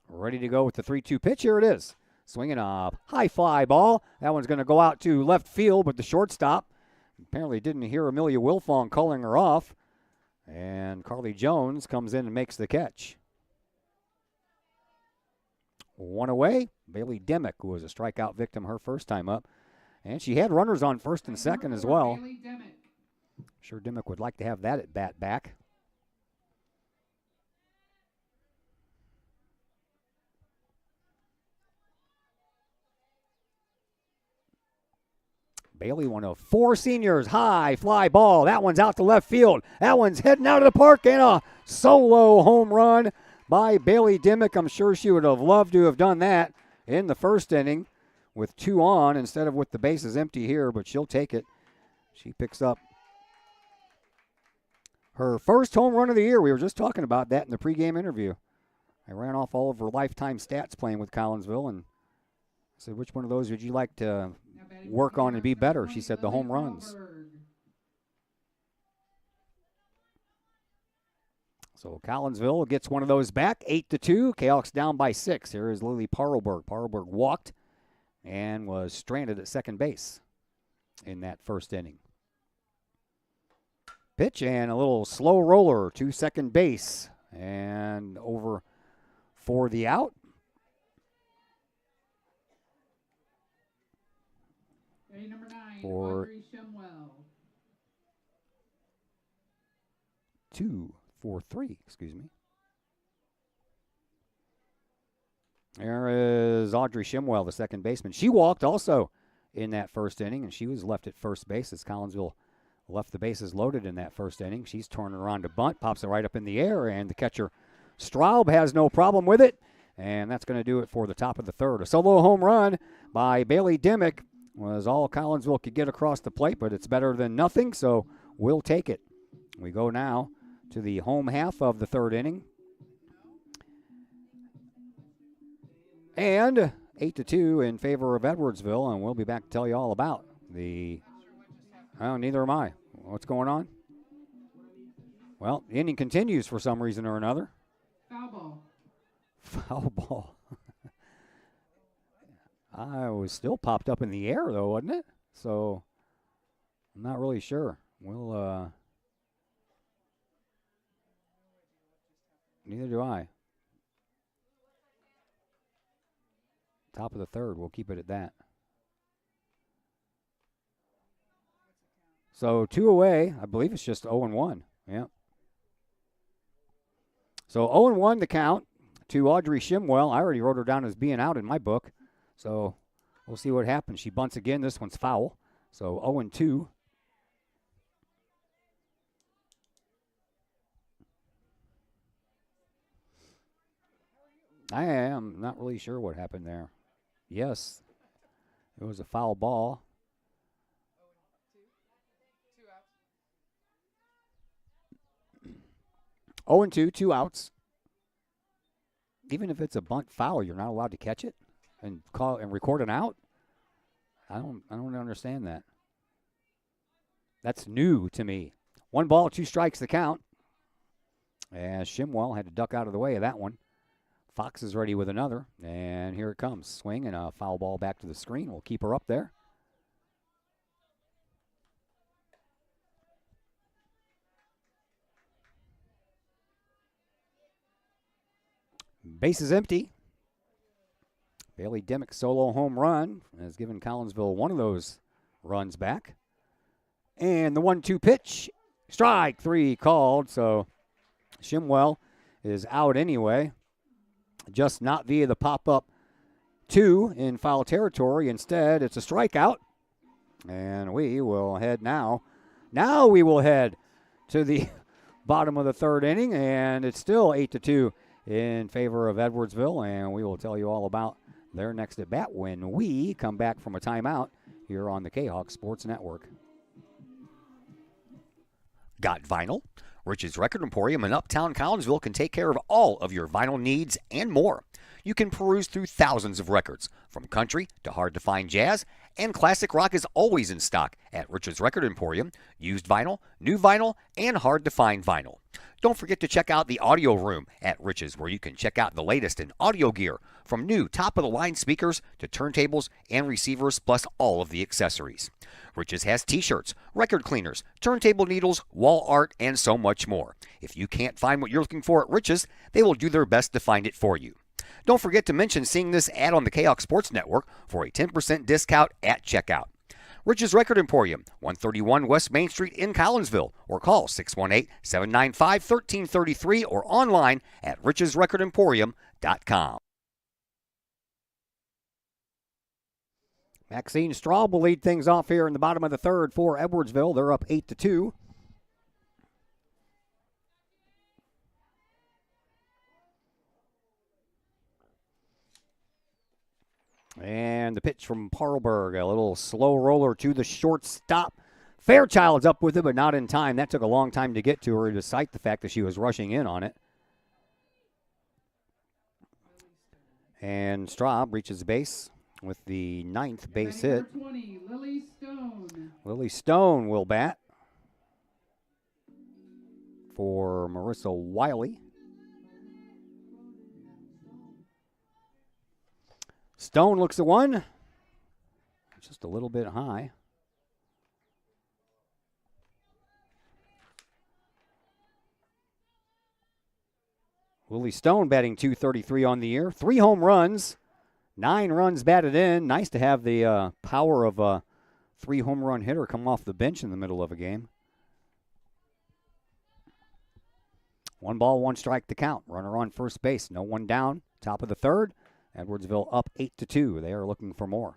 Ready to go with the 3-2 pitch. Here it is. Swinging a high fly ball. That one's going to go out to left field, but the shortstop apparently didn't hear Amelia Wilfong calling her off. And Carly Jones comes in and makes the catch. One away. Bailey Dimick, who was a strikeout victim her first time up. And she had runners on first and second as well. Sure Dimick would like to have that at bat back. Bailey, one of 4 seniors. High fly ball. That one's out to left field. That one's heading out of the park, and a solo home run by Bailey Dimick. I'm sure she would have loved to have done that in the first inning with 2 on instead of with the bases empty here, but she'll take it. She picks up her first home run of the year. We were just talking about that in the pregame interview. I ran off all of her lifetime stats playing with Collinsville and said, which one of those would you like to work on and be better? She said the home runs. So Collinsville gets one of those back, 8-2. Kahok's down by 6. Here is Lily Parlberg. Parlberg walked and was stranded at second base in that first inning. Pitch and a little slow roller to second base and over for the out. Number 9, for Audrey Shimwell. 2-4-3, excuse me. There is Audrey Shimwell, the second baseman. She walked also in that first inning, and she was left at first base as Collinsville left the bases loaded in that first inning. She's turning around to bunt, pops it right up in the air, and the catcher Straub has no problem with it, and that's going to do it for the top of the third. A solo home run by Bailey Dimick was all Collinsville could get across the plate, but it's better than nothing, so we'll take it. We go now to the home half of the third inning. And 8-2 in favor of Edwardsville, and we'll be back to tell you all about the... Oh, neither am I. What's going on? Well, the inning continues for some reason or another. Foul ball. Foul ball. I was still popped up in the air, though, wasn't it? So, I'm not really sure. We'll, neither do I. Top of the third. We'll keep it at that. So, 2 away. I believe it's just 0-1. Yeah. So, 0-1 the count to Audrey Shimwell. I already wrote her down as being out in my book. So, we'll see what happens. She bunts again. This one's foul. So, 0-2. I am not really sure what happened there. Yes, it was a foul ball. 0-2, 2 outs. Even if it's a bunt foul, you're not allowed to catch it and call and record an out. I don't understand that. That's new to me. 1 ball, 2 strikes the count. As Shimwell had to duck out of the way of that one. Fox is ready with another, and here it comes. Swing and a foul ball back to the screen. We'll keep her up there. Base is empty. Bailey Dimick's solo home run has given Collinsville one of those runs back. And the 1-2 pitch. Strike 3 called, so Shimwell is out anyway. Just not via the pop-up 2 in foul territory. Instead, it's a strikeout. And we will head now. Now we will head to the bottom of the third inning, and it's still 8-2 in favor of Edwardsville, and we will tell you all about their next at bat when we come back from a timeout here on the Kahok Sports Network. Got vinyl? Rich's Record Emporium in Uptown Collinsville can take care of all of your vinyl needs and more. You can peruse through thousands of records, from country to hard-to-find jazz, and classic rock is always in stock at Rich's Record Emporium, used vinyl, new vinyl, and hard-to-find vinyl. Don't forget to check out the audio room at Rich's, where you can check out the latest in audio gear, from new top-of-the-line speakers to turntables and receivers, plus all of the accessories. Rich's has t-shirts, record cleaners, turntable needles, wall art, and so much more. If you can't find what you're looking for at Rich's, they will do their best to find it for you. Don't forget to mention seeing this ad on the Kahok Sports Network for a 10% discount at checkout. Rich's Record Emporium, 131 West Main Street in Collinsville, or call 618-795-1333 or online at richesrecordemporium.com. Maxine Straub will lead things off here in the bottom of the third for Edwardsville. They're up 8-2. And the pitch from Parlberg, a little slow roller to the shortstop. Fairchild's up with it, but not in time. That took a long time to get to her, despite the fact that she was rushing in on it. And Straub reaches base with the 9th base hit. 20, Lily Stone. Lily Stone will bat for Marissa Wiley. Stone looks at one. Just a little bit high. Lily Stone batting .233 on the year. 3 home runs, 9 runs batted in. Nice to have the power of a 3 home run hitter come off the bench in the middle of a game. 1 ball, 1 strike to count. Runner on first base. No one down. Top of the third. Edwardsville up 8-2. They are looking for more.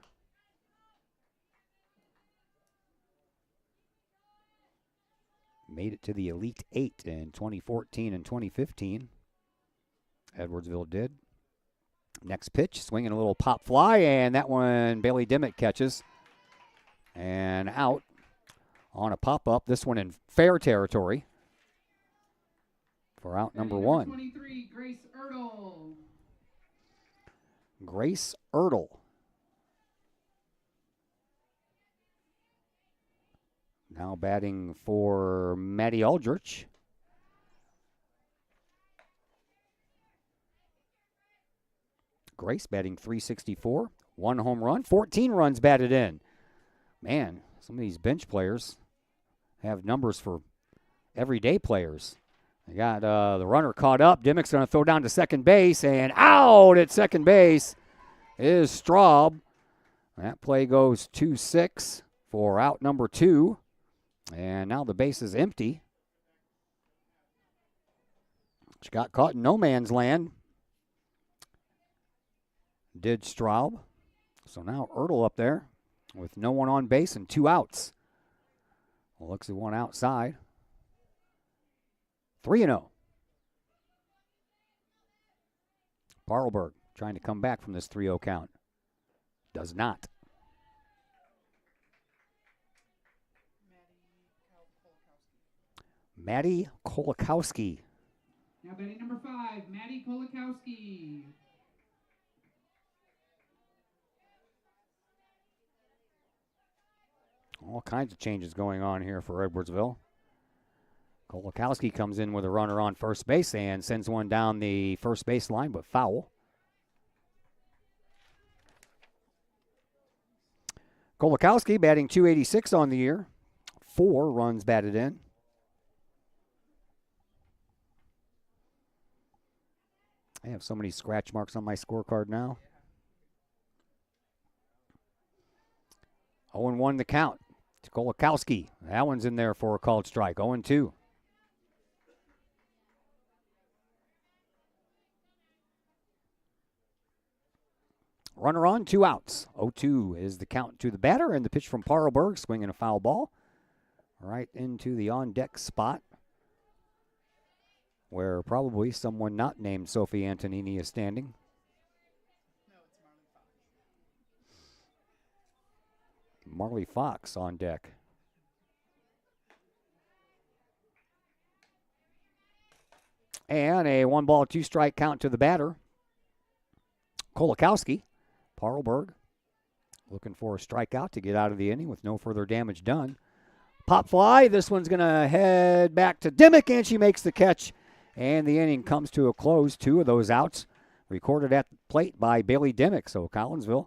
Made it to the Elite 8 in 2014 and 2015. Edwardsville did. Next pitch, swinging a little pop fly, and that one Bailey Dimmick catches. And out on a pop-up. This one in fair territory for out number 1. 23, Grace Ertl. Grace Ertl. Now batting for Maddie Aldrich. Grace batting .364. 1 home run, 14 runs batted in. Man, some of these bench players have numbers for everyday players. They got the runner caught up. Dimmick's going to throw down to second base, and out at second base is Straub. That play goes 2-6 for out number 2, and now the base is empty. She got caught in no man's land. Did Straub. So now Ertl up there with no one on base and 2 outs. Looks at one outside. 3-0. Parlberg trying to come back from this 3-0 count. Does not. Maddie Kolakowski. Now batting number 5, Maddie Kolakowski. All kinds of changes going on here for Edwardsville. Kolakowski comes in with a runner on first base and sends one down the first base line, but foul. Kolakowski batting .286 on the year. 4 runs batted in. I have so many scratch marks on my scorecard now. 0-1 the count. It's Kolakowski. That one's in there for a called strike. 0-2. Runner on, 2 outs. 0-2 is the count to the batter, and the pitch from Parlberg, swinging a foul ball right into the on-deck spot where probably someone not named Sophie Antonini is standing. Marley Fox on deck. And a 1 ball, 2 strike count to the batter. Kolakowski. Parlberg looking for a strikeout to get out of the inning with no further damage done. Pop fly. This one's going to head back to Dimmick, and she makes the catch. And the inning comes to a close. 2 of those outs recorded at the plate by Bailey Dimmick. So Collinsville,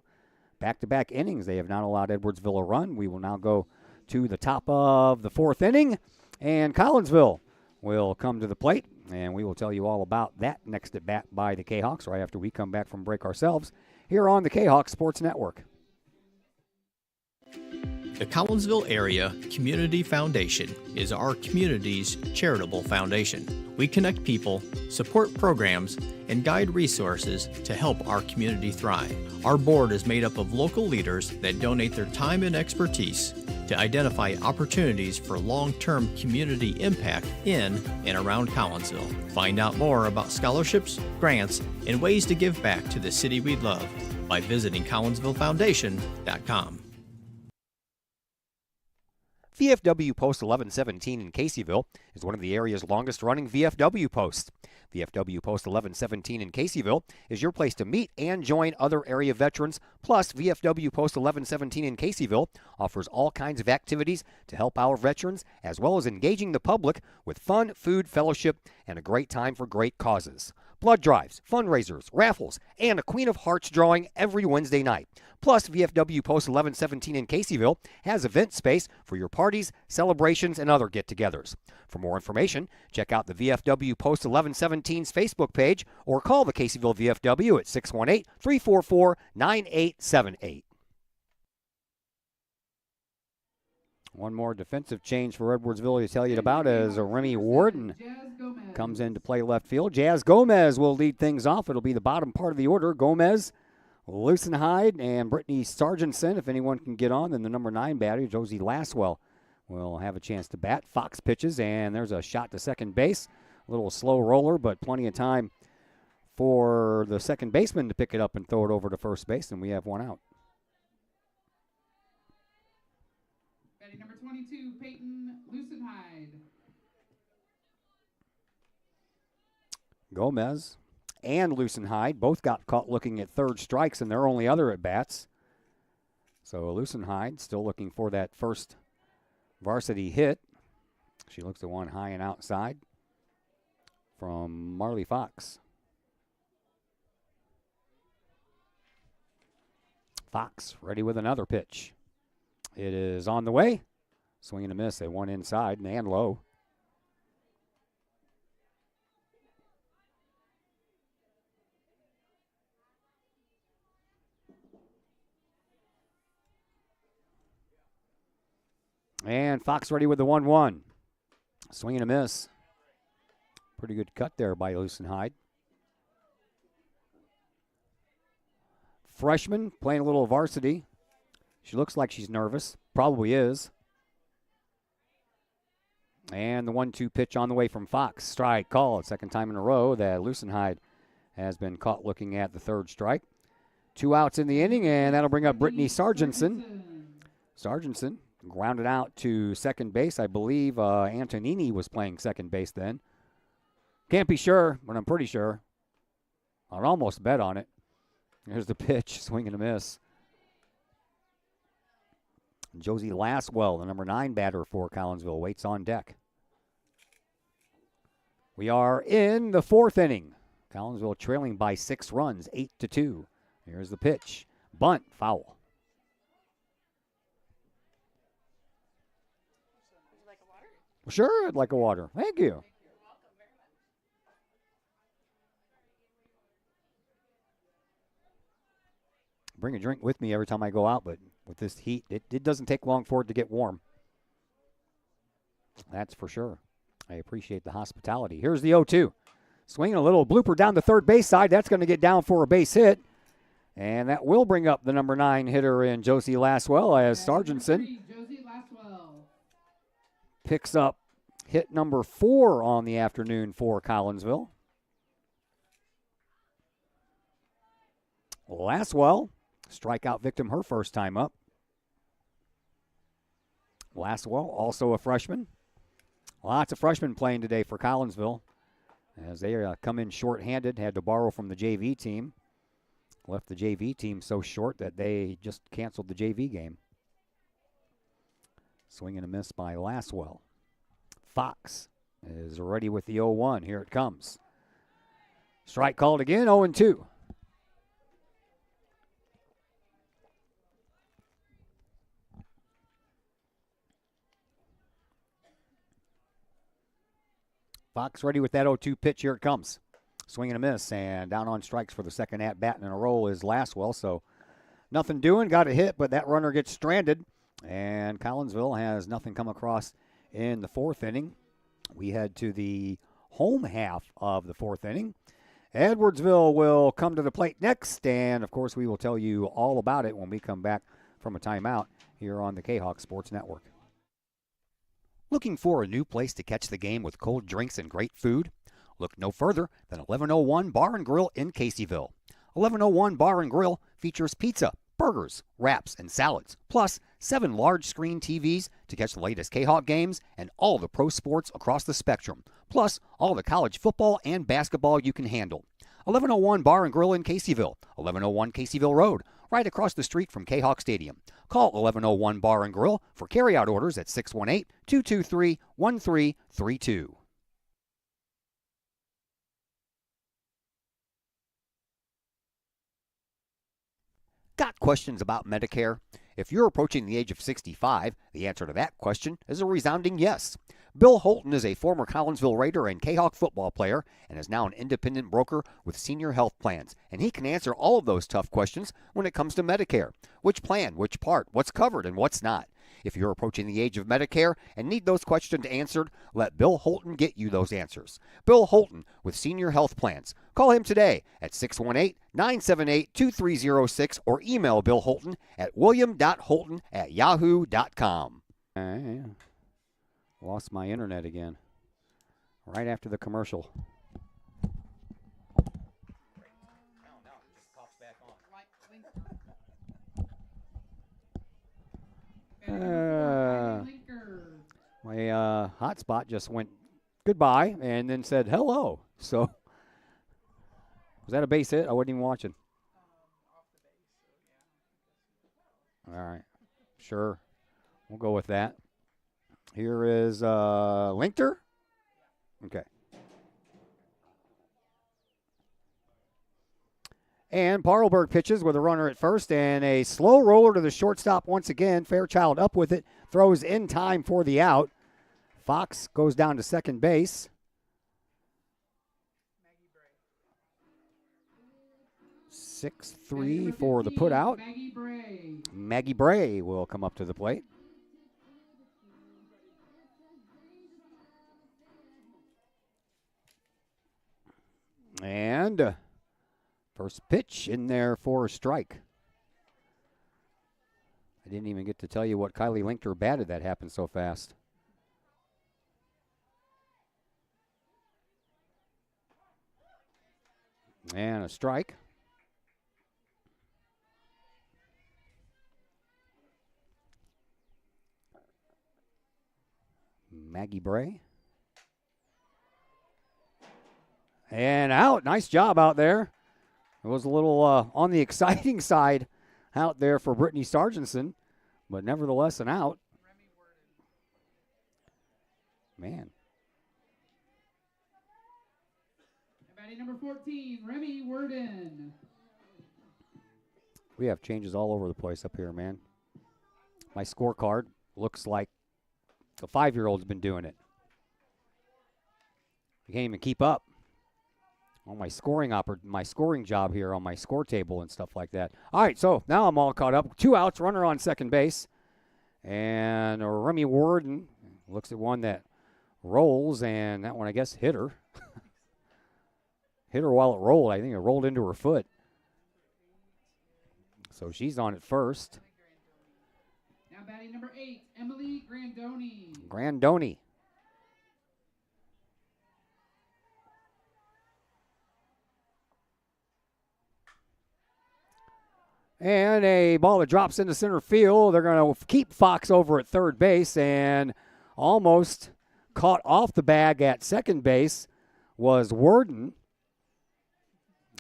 back-to-back innings. They have not allowed Edwardsville a run. We will now go to the top of the 4th inning. And Collinsville will come to the plate. And we will tell you all about that next at bat by the Kahawks right after we come back from break ourselves here on the Kahawk Sports Network. The Collinsville Area Community Foundation is our community's charitable foundation. We connect people, support programs, and guide resources to help our community thrive. Our board is made up of local leaders that donate their time and expertise to identify opportunities for long-term community impact in and around Collinsville. Find out more about scholarships, grants, and ways to give back to the city we love by visiting collinsvillefoundation.com. VFW Post 1117 in Caseyville is one of the area's longest-running VFW posts. VFW Post 1117 in Caseyville is your place to meet and join other area veterans. Plus, VFW Post 1117 in Caseyville offers all kinds of activities to help our veterans, as well as engaging the public with fun, food, fellowship, and a great time for great causes. Blood drives, fundraisers, raffles, and a Queen of Hearts drawing every Wednesday night. Plus, VFW Post 1117 in Caseyville has event space for your parties, celebrations, and other get-togethers. For more information, check out the VFW Post 1117's Facebook page or call the Caseyville VFW at 618-344-9878. One more defensive change for Edwardsville to tell you about as Remy Warden comes in to play left field. Jazz Gomez will lead things off. It'll be the bottom part of the order. Gomez, Lucenhyde, and Brittany Sargentson. If anyone can get on, then the number 9 batter, Josie Laswell, will have a chance to bat. Fox pitches, and there's a shot to second base. A little slow roller, but plenty of time for the second baseman to pick it up and throw it over to first base, and we have one out. Batting number 22, Peyton Lucenhyde. Gomez and Lucenhyde both got caught looking at third strikes in their only other at-bats. So Lucenhyde still looking for that first varsity hit. She looks at one high and outside from Marley Fox. Fox ready with another pitch. It is on the way. Swing and a miss. They one inside and low. And Fox ready with the 1-1. Swing and a miss. Pretty good cut there by Lucenhyde. Freshman playing a little varsity. She looks like she's nervous. Probably is. And the 1-2 pitch on the way from Fox. Strike called. Second time in a row that Lucenhyde has been caught looking at the third strike. 2 outs in the inning, and that'll bring up Brittany Sargentson. Sargentson grounded out to second base. I believe Antonini was playing second base then. Can't be sure, but I'm pretty sure. I'd almost bet on it. Here's the pitch. Swing and a miss. Josie Laswell, the number 9 batter for Collinsville, waits on deck. We are in the 4th inning. Collinsville trailing by 6 runs, 8-2. Here's the pitch. Bunt, foul. Would you like a water? Sure, I'd like a water. Thank you. Bring a drink with me every time I go out, but with this heat, it doesn't take long for it to get warm. That's for sure. I appreciate the hospitality. Here's the 0-2. Swinging a little blooper down the third base side. That's going to get down for a base hit. And that will bring up the number 9 hitter in Josie Laswell as Sargentson Josie Laswell. picks up hit number 4 on the afternoon for Collinsville. Laswell, strikeout victim her first time up. Laswell, also a freshman. Lots of freshmen playing today for Collinsville as they come in shorthanded, had to borrow from the JV team. left the JV team so short that they just canceled the JV game. Swing and a miss by Lasswell. Fox is ready with the 0-1. Here it comes. Strike called again, 0-2. Fox ready with that 0-2 pitch. Here it comes. Swing and a miss, and down on strikes for the second at-bat in a row is Lasswell. So nothing doing, got a hit, but that runner gets stranded, and Collinsville has nothing come across in the fourth inning. We head to the home half of the fourth inning. Edwardsville will come to the plate next, and of course we will tell you all about it when we come back from a timeout here on the Kahok Sports Network. Looking for a new place to catch the game with cold drinks and great food? Look no further than 1101 Bar and Grill in Caseyville. 1101 Bar and Grill features pizza, burgers, wraps, and salads, plus 7 large screen TVs to catch the latest Kahawk games and all the pro sports across the spectrum, plus all the college football and basketball you can handle. 1101 Bar and Grill in Caseyville, 1101 Caseyville Road, right across the street from Kahawk Stadium. Call 1101 Bar and Grill for carryout orders at 618-223-1332. Got questions about Medicare? If you're approaching the age of 65, the answer to that question is a resounding yes. Bill Holton is a former Collinsville Raider and Kahawk football player and is now an independent broker with Senior Health Plans, and he can answer all of those tough questions when it comes to Medicare. Which plan, which part, what's covered, and what's not. If you're approaching the age of Medicare and need those questions answered, let Bill Holton get you those answers. Bill Holton with Senior Health Plans. Call him today at 618-978-2306 or email Bill Holton at william.holton@yahoo.com. Lost my internet again right after the commercial. My hotspot just went goodbye and then said hello. So, was that a base hit? I wasn't even watching. All right. Sure. We'll go with that. Here is Linkter. Okay. And Parlberg pitches with a runner at first and a slow roller to the shortstop once again. Fairchild up with it. Throws in time for the out. Fox goes down to second base. Maggie 6-3 for the putout. Maggie Bray. Maggie Bray will come up to the plate. And first pitch in there for a strike. I didn't even get to tell you what Kylie Linkter batted. That happened so fast. And a strike. Maggie Bray. And out. Nice job out there. It was a little on the exciting side out there for Brittany Sargentson, but nevertheless an out. Man. Batting number 14, Remy Worden. We have changes all over the place up here, man. My scorecard looks like a 5-year-old's been doing it. You can't even keep up on my scoring job here on my score table and stuff like that. All right, so now I'm all caught up. 2 outs, runner on second base. And Remy Worden looks at one that rolls, and that one, I guess, hit her. Hit her while it rolled. I think it rolled into her foot. So she's on at first. Now batting number 8, Emily Grandoni. Grandoni. And a ball that drops into center field. They're going to keep Fox over at third base, and almost caught off the bag at second base was Worden,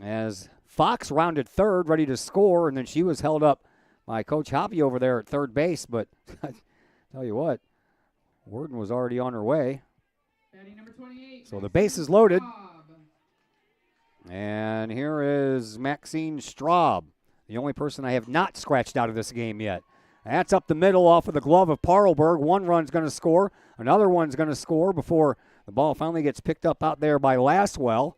as Fox rounded third, ready to score, and then she was held up by Coach Hoppy over there at third base. But I tell you what, Worden was already on her way. Batting number 28. So the base is loaded. Straub. And here is Maxine Straub, the only person I have not scratched out of this game yet. That's up the middle off of the glove of Parlberg. One run's going to score. Another one's going to score before the ball finally gets picked up out there by Lastwell.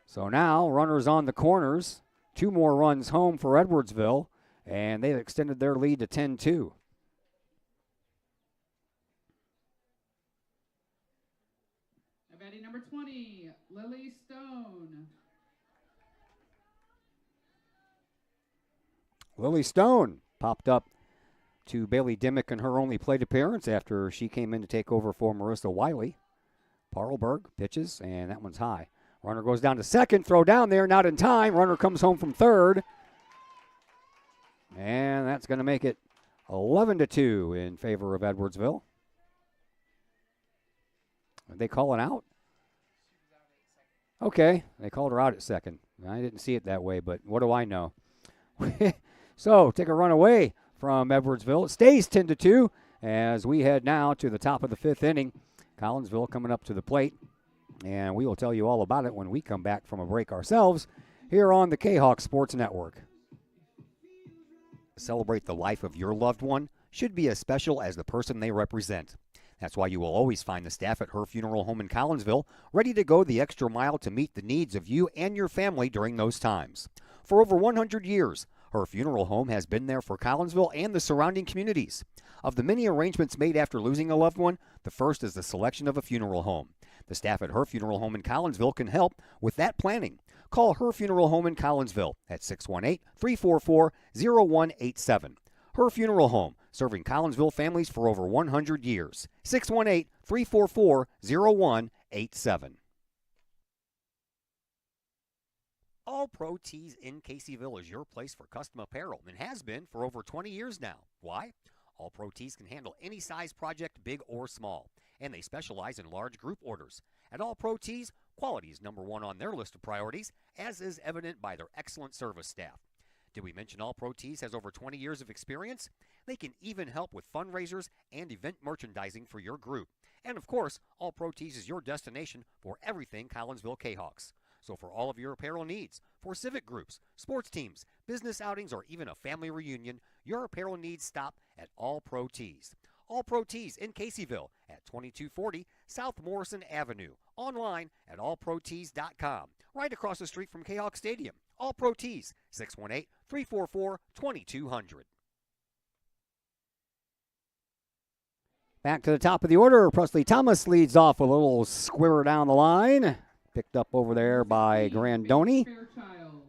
So now runners on the corners. 2 more runs home for Edwardsville, and they've extended their lead to 10-2. Batting number 20, Lily Stone. Lily Stone popped up to Bailey Dimmick in her only plate appearance after she came in to take over for Marissa Wiley. Parlberg pitches, and that one's high. Runner goes down to second, throw down there, not in time. Runner comes home from third. And that's going to make it 11-2 in favor of Edwardsville. Did they call it out? Okay, they called her out at second. I didn't see it that way, but what do I know? So, take a run away from Edwardsville. It stays 10-2 as we head now to the top of the 5th inning. Collinsville coming up to the plate, and we will tell you all about it when we come back from a break ourselves here on the Kahok Sports Network. Celebrate the life of your loved one should be as special as the person they represent. That's why you will always find the staff at Her Funeral Home in Collinsville ready to go the extra mile to meet the needs of you and your family during those times. For over 100 years, Her Funeral Home has been there for Collinsville and the surrounding communities. Of the many arrangements made after losing a loved one, the first is the selection of a funeral home. The staff at Her Funeral Home in Collinsville can help with that planning. Call Her Funeral Home in Collinsville at 618-344-0187. Her Funeral Home, serving Collinsville families for over 100 years. 618-344-0187. All Pro Tees in Caseyville is your place for custom apparel and has been for over 20 years now. Why? All Pro Tees can handle any size project, big or small, and they specialize in large group orders. At All Pro Tees, quality is number one on their list of priorities, as is evident by their excellent service staff. Did we mention All Pro Tees has over 20 years of experience? They can even help with fundraisers and event merchandising for your group. And of course, All Pro Tees is your destination for everything Collinsville Kahawks. So for all of your apparel needs, for civic groups, sports teams, business outings, or even a family reunion, your apparel needs stop at All Pro Tees. All Pro Tees in Caseyville at 2240 South Morrison Avenue. Online at allprotees.com. Right across the street from Kahawk Stadium. All Pro Tees, 618-344-2200. Back to the top of the order. Presley Thomas leads off a little square down the line. Picked up over there by Grandoni.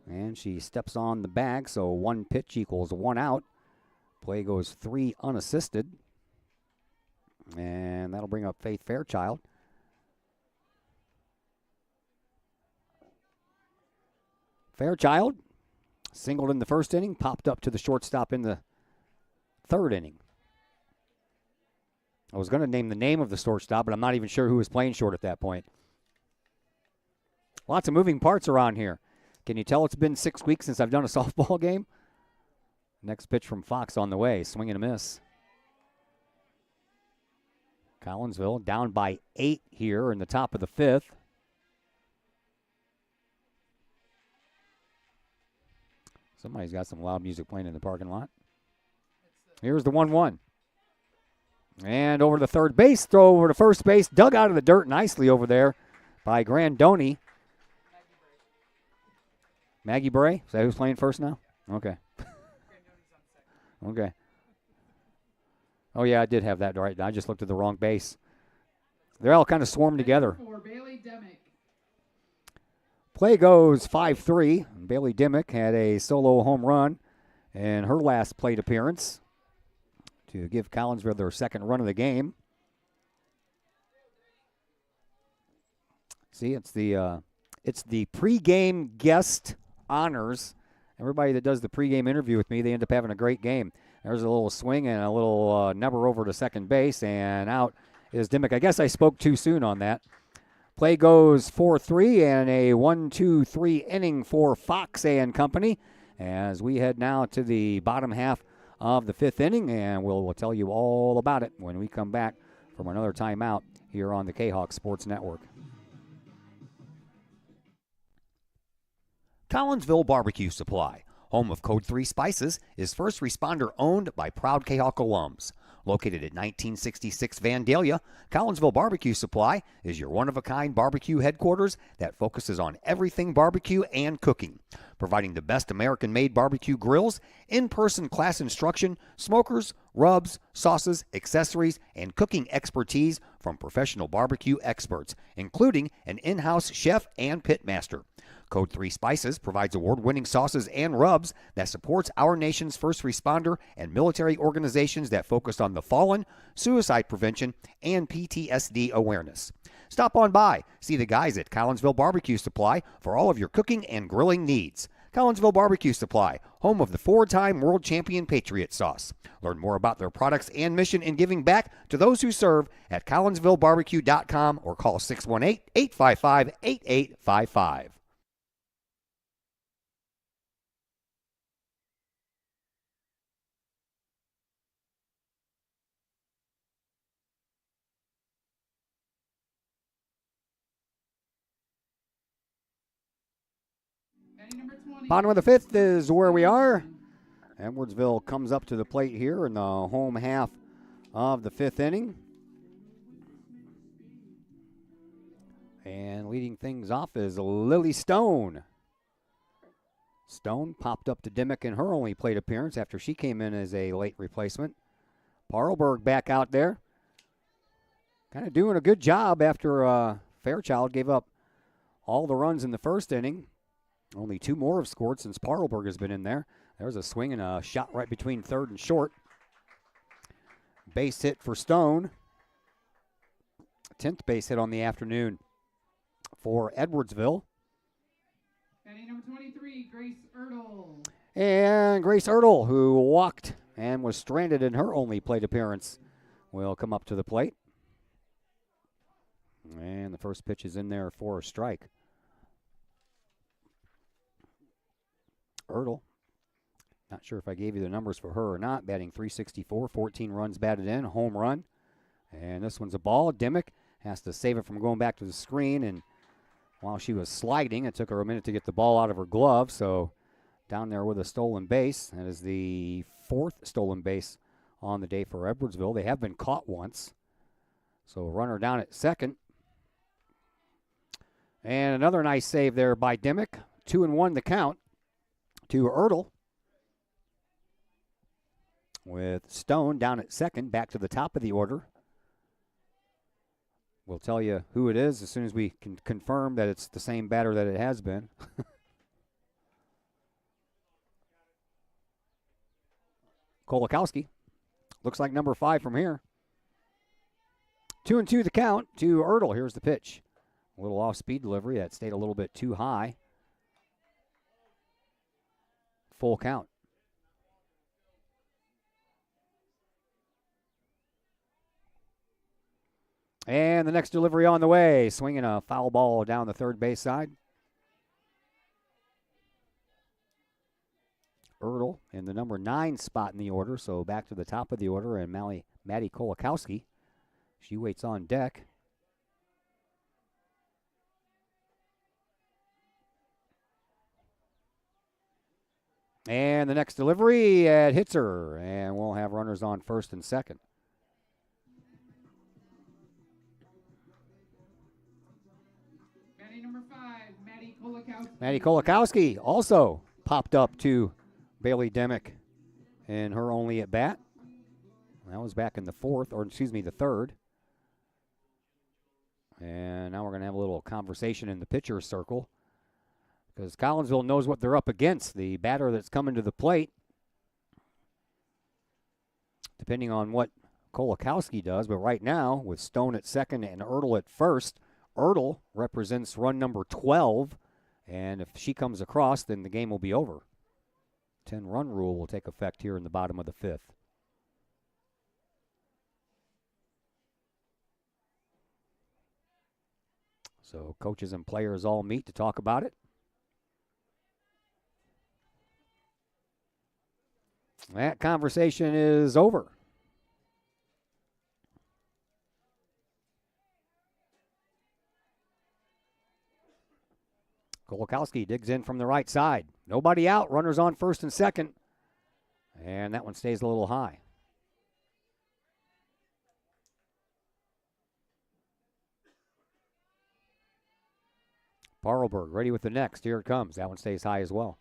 And she steps on the bag, so 1 pitch equals 1 out. Play goes 3 unassisted. And that'll bring up Faith Fairchild. Fairchild singled in the first inning, popped up to the shortstop in the 3rd inning. I was going to name the name of the shortstop, but I'm not even sure who was playing short at that point. Lots of moving parts around here. Can you tell it's been 6 weeks since I've done a softball game? Next pitch from Fox on the way. Swing and a miss. Collinsville down by 8 here in the top of the 5th. Somebody's got some loud music playing in the parking lot. Here's the 1-1. And over to third base, throw over to first base, dug out of the dirt nicely over there by Grandoni. Maggie Bray? Is that who's playing first now? Okay. Okay. Oh, yeah, I did have that right. I just looked at the wrong base. They're all kind of swarmed together. Play goes 5-3. Bailey Dimmick had a solo home run in her last plate appearance to give Collinsville their second run of the game. See, it's the pregame guest honors. Everybody that does the pregame interview with me, they end up having a great game. There's a little swing and a little number over to second base, and out is Dimmick. I guess I spoke too soon on that, Play goes 4-3 and a 1-2-3 inning for Fox and Company as we head now to the bottom half of the 5th inning, and we'll tell you all about it when we come back from another timeout here on the Kahok Sports Network. Collinsville Barbecue Supply, home of Code 3 Spices, is first responder owned by proud Kahok alums. Located at 1966 Vandalia, Collinsville Barbecue Supply is your one-of-a-kind barbecue headquarters that focuses on everything barbecue and cooking, providing the best American-made barbecue grills, in-person class instruction, smokers, rubs, sauces, accessories, and cooking expertise from professional barbecue experts, including an in-house chef and pitmaster. Code 3 Spices provides award-winning sauces and rubs that supports our nation's first responder and military organizations that focus on the fallen, suicide prevention, and PTSD awareness. Stop on by, see the guys at Collinsville Barbecue Supply for all of your cooking and grilling needs. Collinsville Barbecue Supply, home of the 4-time world champion Patriot Sauce. Learn more about their products and mission in giving back to those who serve at collinsvillebarbecue.com or call 618-855-8855. Batting number 20. Bottom of the 5th is where we are. Edwardsville comes up to the plate here in the home half of the 5th inning. And leading things off is Lily Stone. Stone popped up to Dimmick in her only plate appearance after she came in as a late replacement. Parlberg back out there. Kind of doing a good job after Fairchild gave up all the runs in the first inning. Only 2 more have scored since Parlberg has been in there. There's a swing and a shot right between third and short. Base hit for Stone. 10th base hit on the afternoon for Edwardsville. Batting number 23, Grace Ertl. And Grace Ertl, who walked and was stranded in her only plate appearance, will come up to the plate. And the first pitch is in there for a strike. Ertl, not sure if I gave you the numbers for her or not, batting .364, 14 runs batted in, home run. And this one's a ball. Dimmick has to save it from going back to the screen, and while she was sliding, it took her a minute to get the ball out of her glove, so down there with a stolen base. That is the 4th stolen base on the day for Edwardsville. They have been caught once. So runner down at second. And another nice save there by Dimmick. 2-1 the count to Ertl. With Stone down at second, back to the top of the order. We'll tell you who it is as soon as we can confirm that it's the same batter that it has been. Kolakowski. Looks like number 5 from here. 2-2 the count to Ertl. Here's the pitch. A little off-speed delivery. That stayed a little bit too high. Full count. And the next delivery on the way. Swinging a foul ball down the third base side. Ertl in the number 9 spot in the order, so back to the top of the order, and Maddie Kolakowski. She waits on deck. And the next delivery, it hits her, and we'll have runners on first and second. Batting number 5, Maddie Kolakowski. Maddie Kolakowski also popped up to Bailey Dimmick in her only at bat. That was back in the the third. And now we're going to have a little conversation in the pitcher's circle, because Collinsville knows what they're up against. The batter that's coming to the plate, depending on what Kolakowski does. But right now, with Stone at second and Ertl at first, Ertl represents run number 12. And if she comes across, then the game will be over. 10-run rule will take effect here in the bottom of the 5th. So coaches and players all meet to talk about it. That conversation is over. Kolakowski digs in from the right side. Nobody out. Runners on first and second. And that one stays a little high. Parlberg ready with the next. Here it comes. That one stays high as well.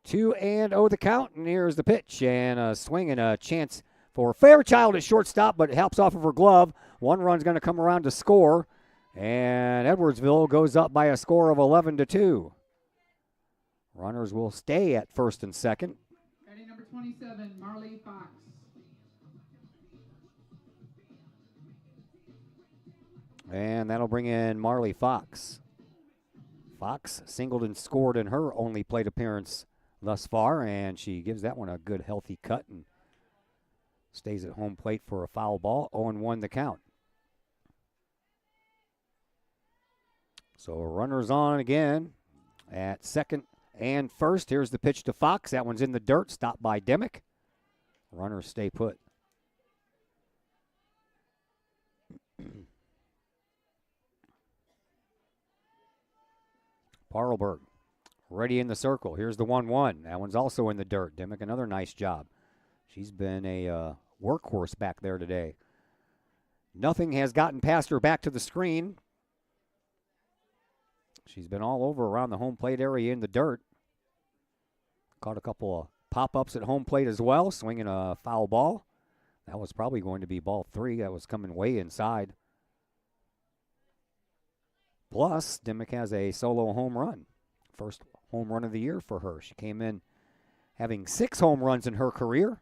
2-0 the count, and here's the pitch, and a swing and a chance for Fairchild at shortstop, but it helps off of her glove. One run's going to come around to score, and Edwardsville goes up by a score of 11-2. Runners will stay at first and second. Ready, number 27, Marley Fox. And that'll bring in Marley Fox. Fox singled and scored in her only plate appearance thus far, and she gives that one a good healthy cut and stays at home plate for a foul ball. 0-1 the count. So runners on again at second and first. Here's the pitch to Fox. That one's in the dirt, stopped by Demick. Runners stay put. Parlberg ready in the circle. Here's the 1-1. That one's also in the dirt. Demick, another nice job. She's been a workhorse back there today. Nothing has gotten past her back to the screen. She's been all over around the home plate area in the dirt. Caught a couple of pop-ups at home plate as well, swinging a foul ball. That was probably going to be ball 3. That was coming way inside. Plus, Demick has a solo home run. First home run of the year for her. She came in having 6 home runs in her career.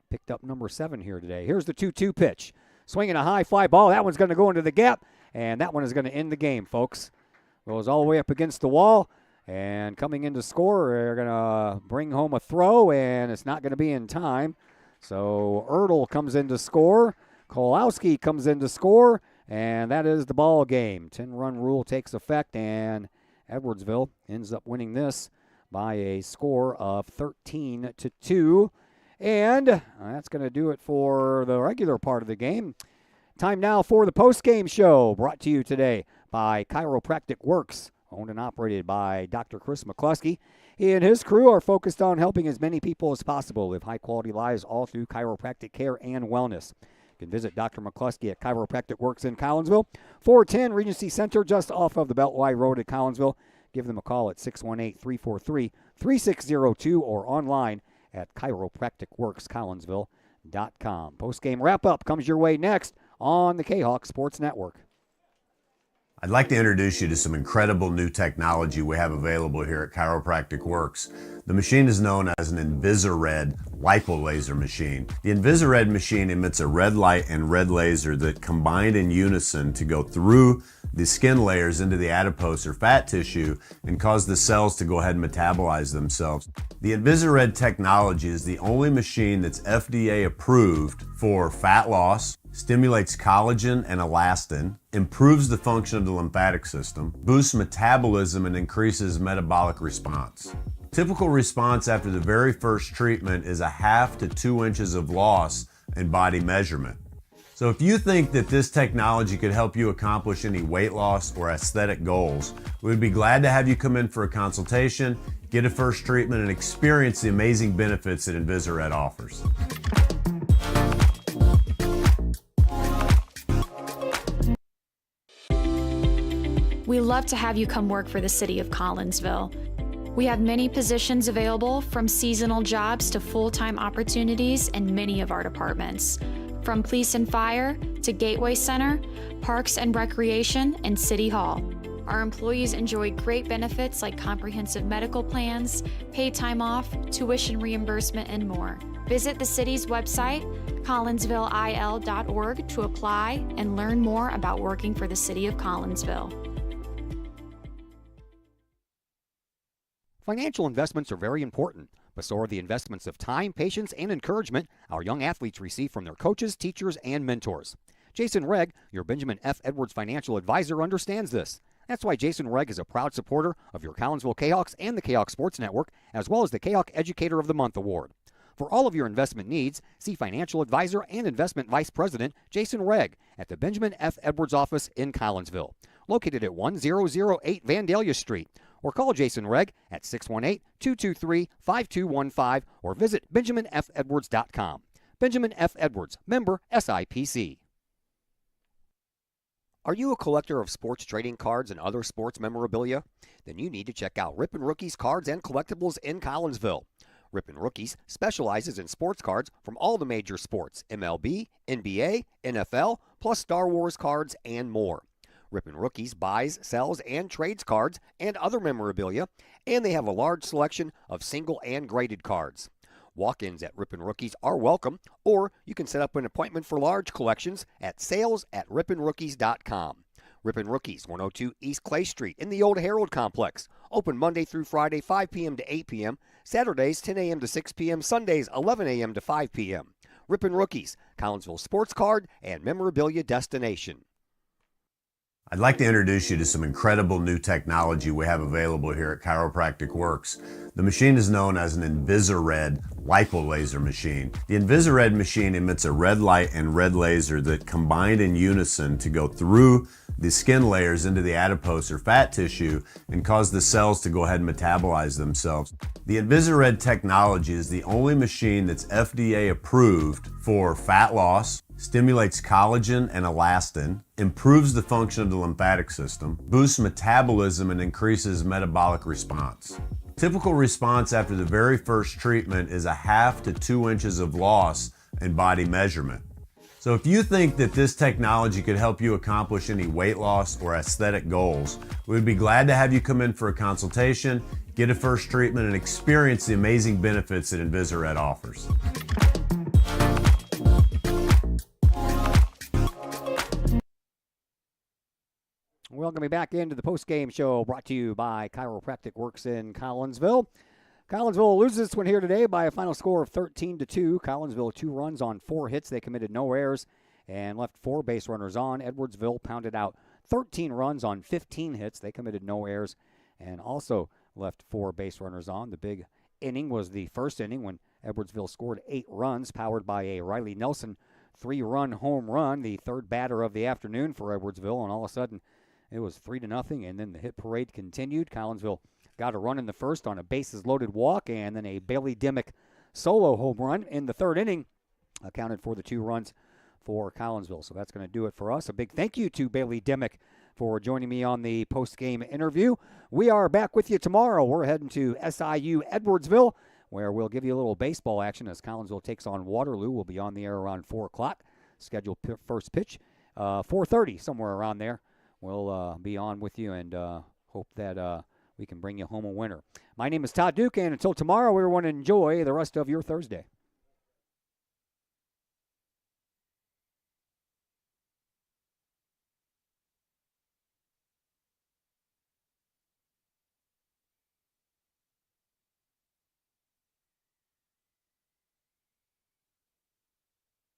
Picked up number 7 here today. Here's the 2-2 pitch. Swinging a high fly ball. That one's going to go into the gap, and that one is going to end the game, folks. Goes all the way up against the wall, and coming in to score, they're going to bring home a throw, and it's not going to be in time. So Ertl comes in to score. Kolowski comes in to score, and that is the ball game. 10-run rule takes effect, and Edwardsville ends up winning this by a score of 13-2. And that's going to do it for the regular part of the game. Time now for the post-game show, brought to you today by Chiropractic Works, owned and operated by Dr. Chris McCluskey. He and his crew are focused on helping as many people as possible live high-quality lives all through chiropractic care and wellness. You can visit Dr. McCluskey at Chiropractic Works in Collinsville, 410 Regency Center, just off of the Beltway Road at Collinsville. Give them a call at 618-343-3602 or online at chiropracticworkscollinsville.com. Post-game wrap-up comes your way next on the Kahok Sports Network. I'd like to introduce you to some incredible new technology we have available here at Chiropractic Works. The machine is known as an Invisared lipolaser machine. The Invisared machine emits a red light and red laser that combine in unison to go through the skin layers into the adipose or fat tissue and cause the cells to go ahead and metabolize themselves. The Invisared technology is the only machine that's FDA approved for fat loss, stimulates collagen and elastin, improves the function of the lymphatic system, boosts metabolism, and increases metabolic response. Typical response after the very first treatment is 1/2 to 2 inches of loss in body measurement. So if you think that this technology could help you accomplish any weight loss or aesthetic goals, we would be glad to have you come in for a consultation, get a first treatment, and experience the amazing benefits that Invisared offers. We love to have you come work for the City of Collinsville. We have many positions available, from seasonal jobs to full-time opportunities in many of our departments. From police and fire to Gateway Center, Parks and Recreation, and City Hall. Our employees enjoy great benefits like comprehensive medical plans, paid time off, tuition reimbursement, and more. Visit the city's website, collinsvilleil.org, to apply and learn more about working for the City of Collinsville. Financial investments are very important, but so are the investments of time, patience, and encouragement our young athletes receive from their coaches, teachers, and mentors. Jason Regg, your Benjamin F. Edwards financial advisor, understands this. That's why Jason Regg is a proud supporter of your Collinsville Kahawks and the Kahawk Sports Network, as well as the Kahawk Educator of the Month Award. For all of your investment needs, see financial advisor and investment vice president Jason Regg at the Benjamin F. Edwards office in Collinsville, located at 1008 Vandalia Street, or call Jason Regg at 618-223-5215 or visit benjaminfedwards.com. Benjamin F. Edwards, member SIPC. Are you a collector of sports trading cards and other sports memorabilia? Then you need to check out Ripon Rookies Cards and Collectibles in Collinsville. Ripon Rookies specializes in sports cards from all the major sports, MLB, NBA, NFL, plus Star Wars cards and more. Ripon Rookies buys, sells, and trades cards and other memorabilia, and they have a large selection of single and graded cards. Walk-ins at Ripon Rookies are welcome, or you can set up an appointment for large collections at sales@riponrookies.com. Ripon Rookies, 102 East Clay Street in the Old Herald Complex. Open Monday through Friday, 5 p.m. to 8 p.m., Saturdays, 10 a.m. to 6 p.m., Sundays, 11 a.m. to 5 p.m. Ripon Rookies, Collinsville sports card and memorabilia destination. I'd like to introduce you to some incredible new technology we have available here at Chiropractic Works. The machine is known as an InvisiRed lipolaser machine. The InvisiRed machine emits a red light and red laser that combine in unison to go through the skin layers into the adipose or fat tissue and cause the cells to go ahead and metabolize themselves. The InvisiRed technology is the only machine that's FDA approved for fat loss, stimulates collagen and elastin, improves the function of the lymphatic system, boosts metabolism, and increases metabolic response. Typical response after the very first treatment is 1/2 to 2 inches of loss in body measurement. So if you think that this technology could help you accomplish any weight loss or aesthetic goals, we would be glad to have you come in for a consultation, get a first treatment, and experience the amazing benefits that InvisiRed offers. Welcome back into the post-game show brought to you by Chiropractic Works in Collinsville. Collinsville loses this one here today by a final score of 13-2. Collinsville 2 runs on 4 hits. They committed no errors and left 4 base runners on. Edwardsville pounded out 13 runs on 15 hits. They committed no errors and also left 4 base runners on. The big inning was the first inning when Edwardsville scored 8 runs, powered by a Riley Nelson 3-run home run, the third batter of the afternoon for Edwardsville, and all of a sudden it was 3-0, and then the hit parade continued. Collinsville got a run in the first on a bases-loaded walk, and then a Bailey Dimmick solo home run in the third inning accounted for the 2 runs for Collinsville. So that's going to do it for us. A big thank you to Bailey Dimmick for joining me on the post-game interview. We are back with you tomorrow. We're heading to SIU Edwardsville, where we'll give you a little baseball action as Collinsville takes on Waterloo. We'll be on the air around 4 o'clock. Scheduled first pitch, 4:30, somewhere around there. We'll be on with you and hope that we can bring you home a winner. My name is Todd Duke, and until tomorrow, everyone enjoy the rest of your Thursday.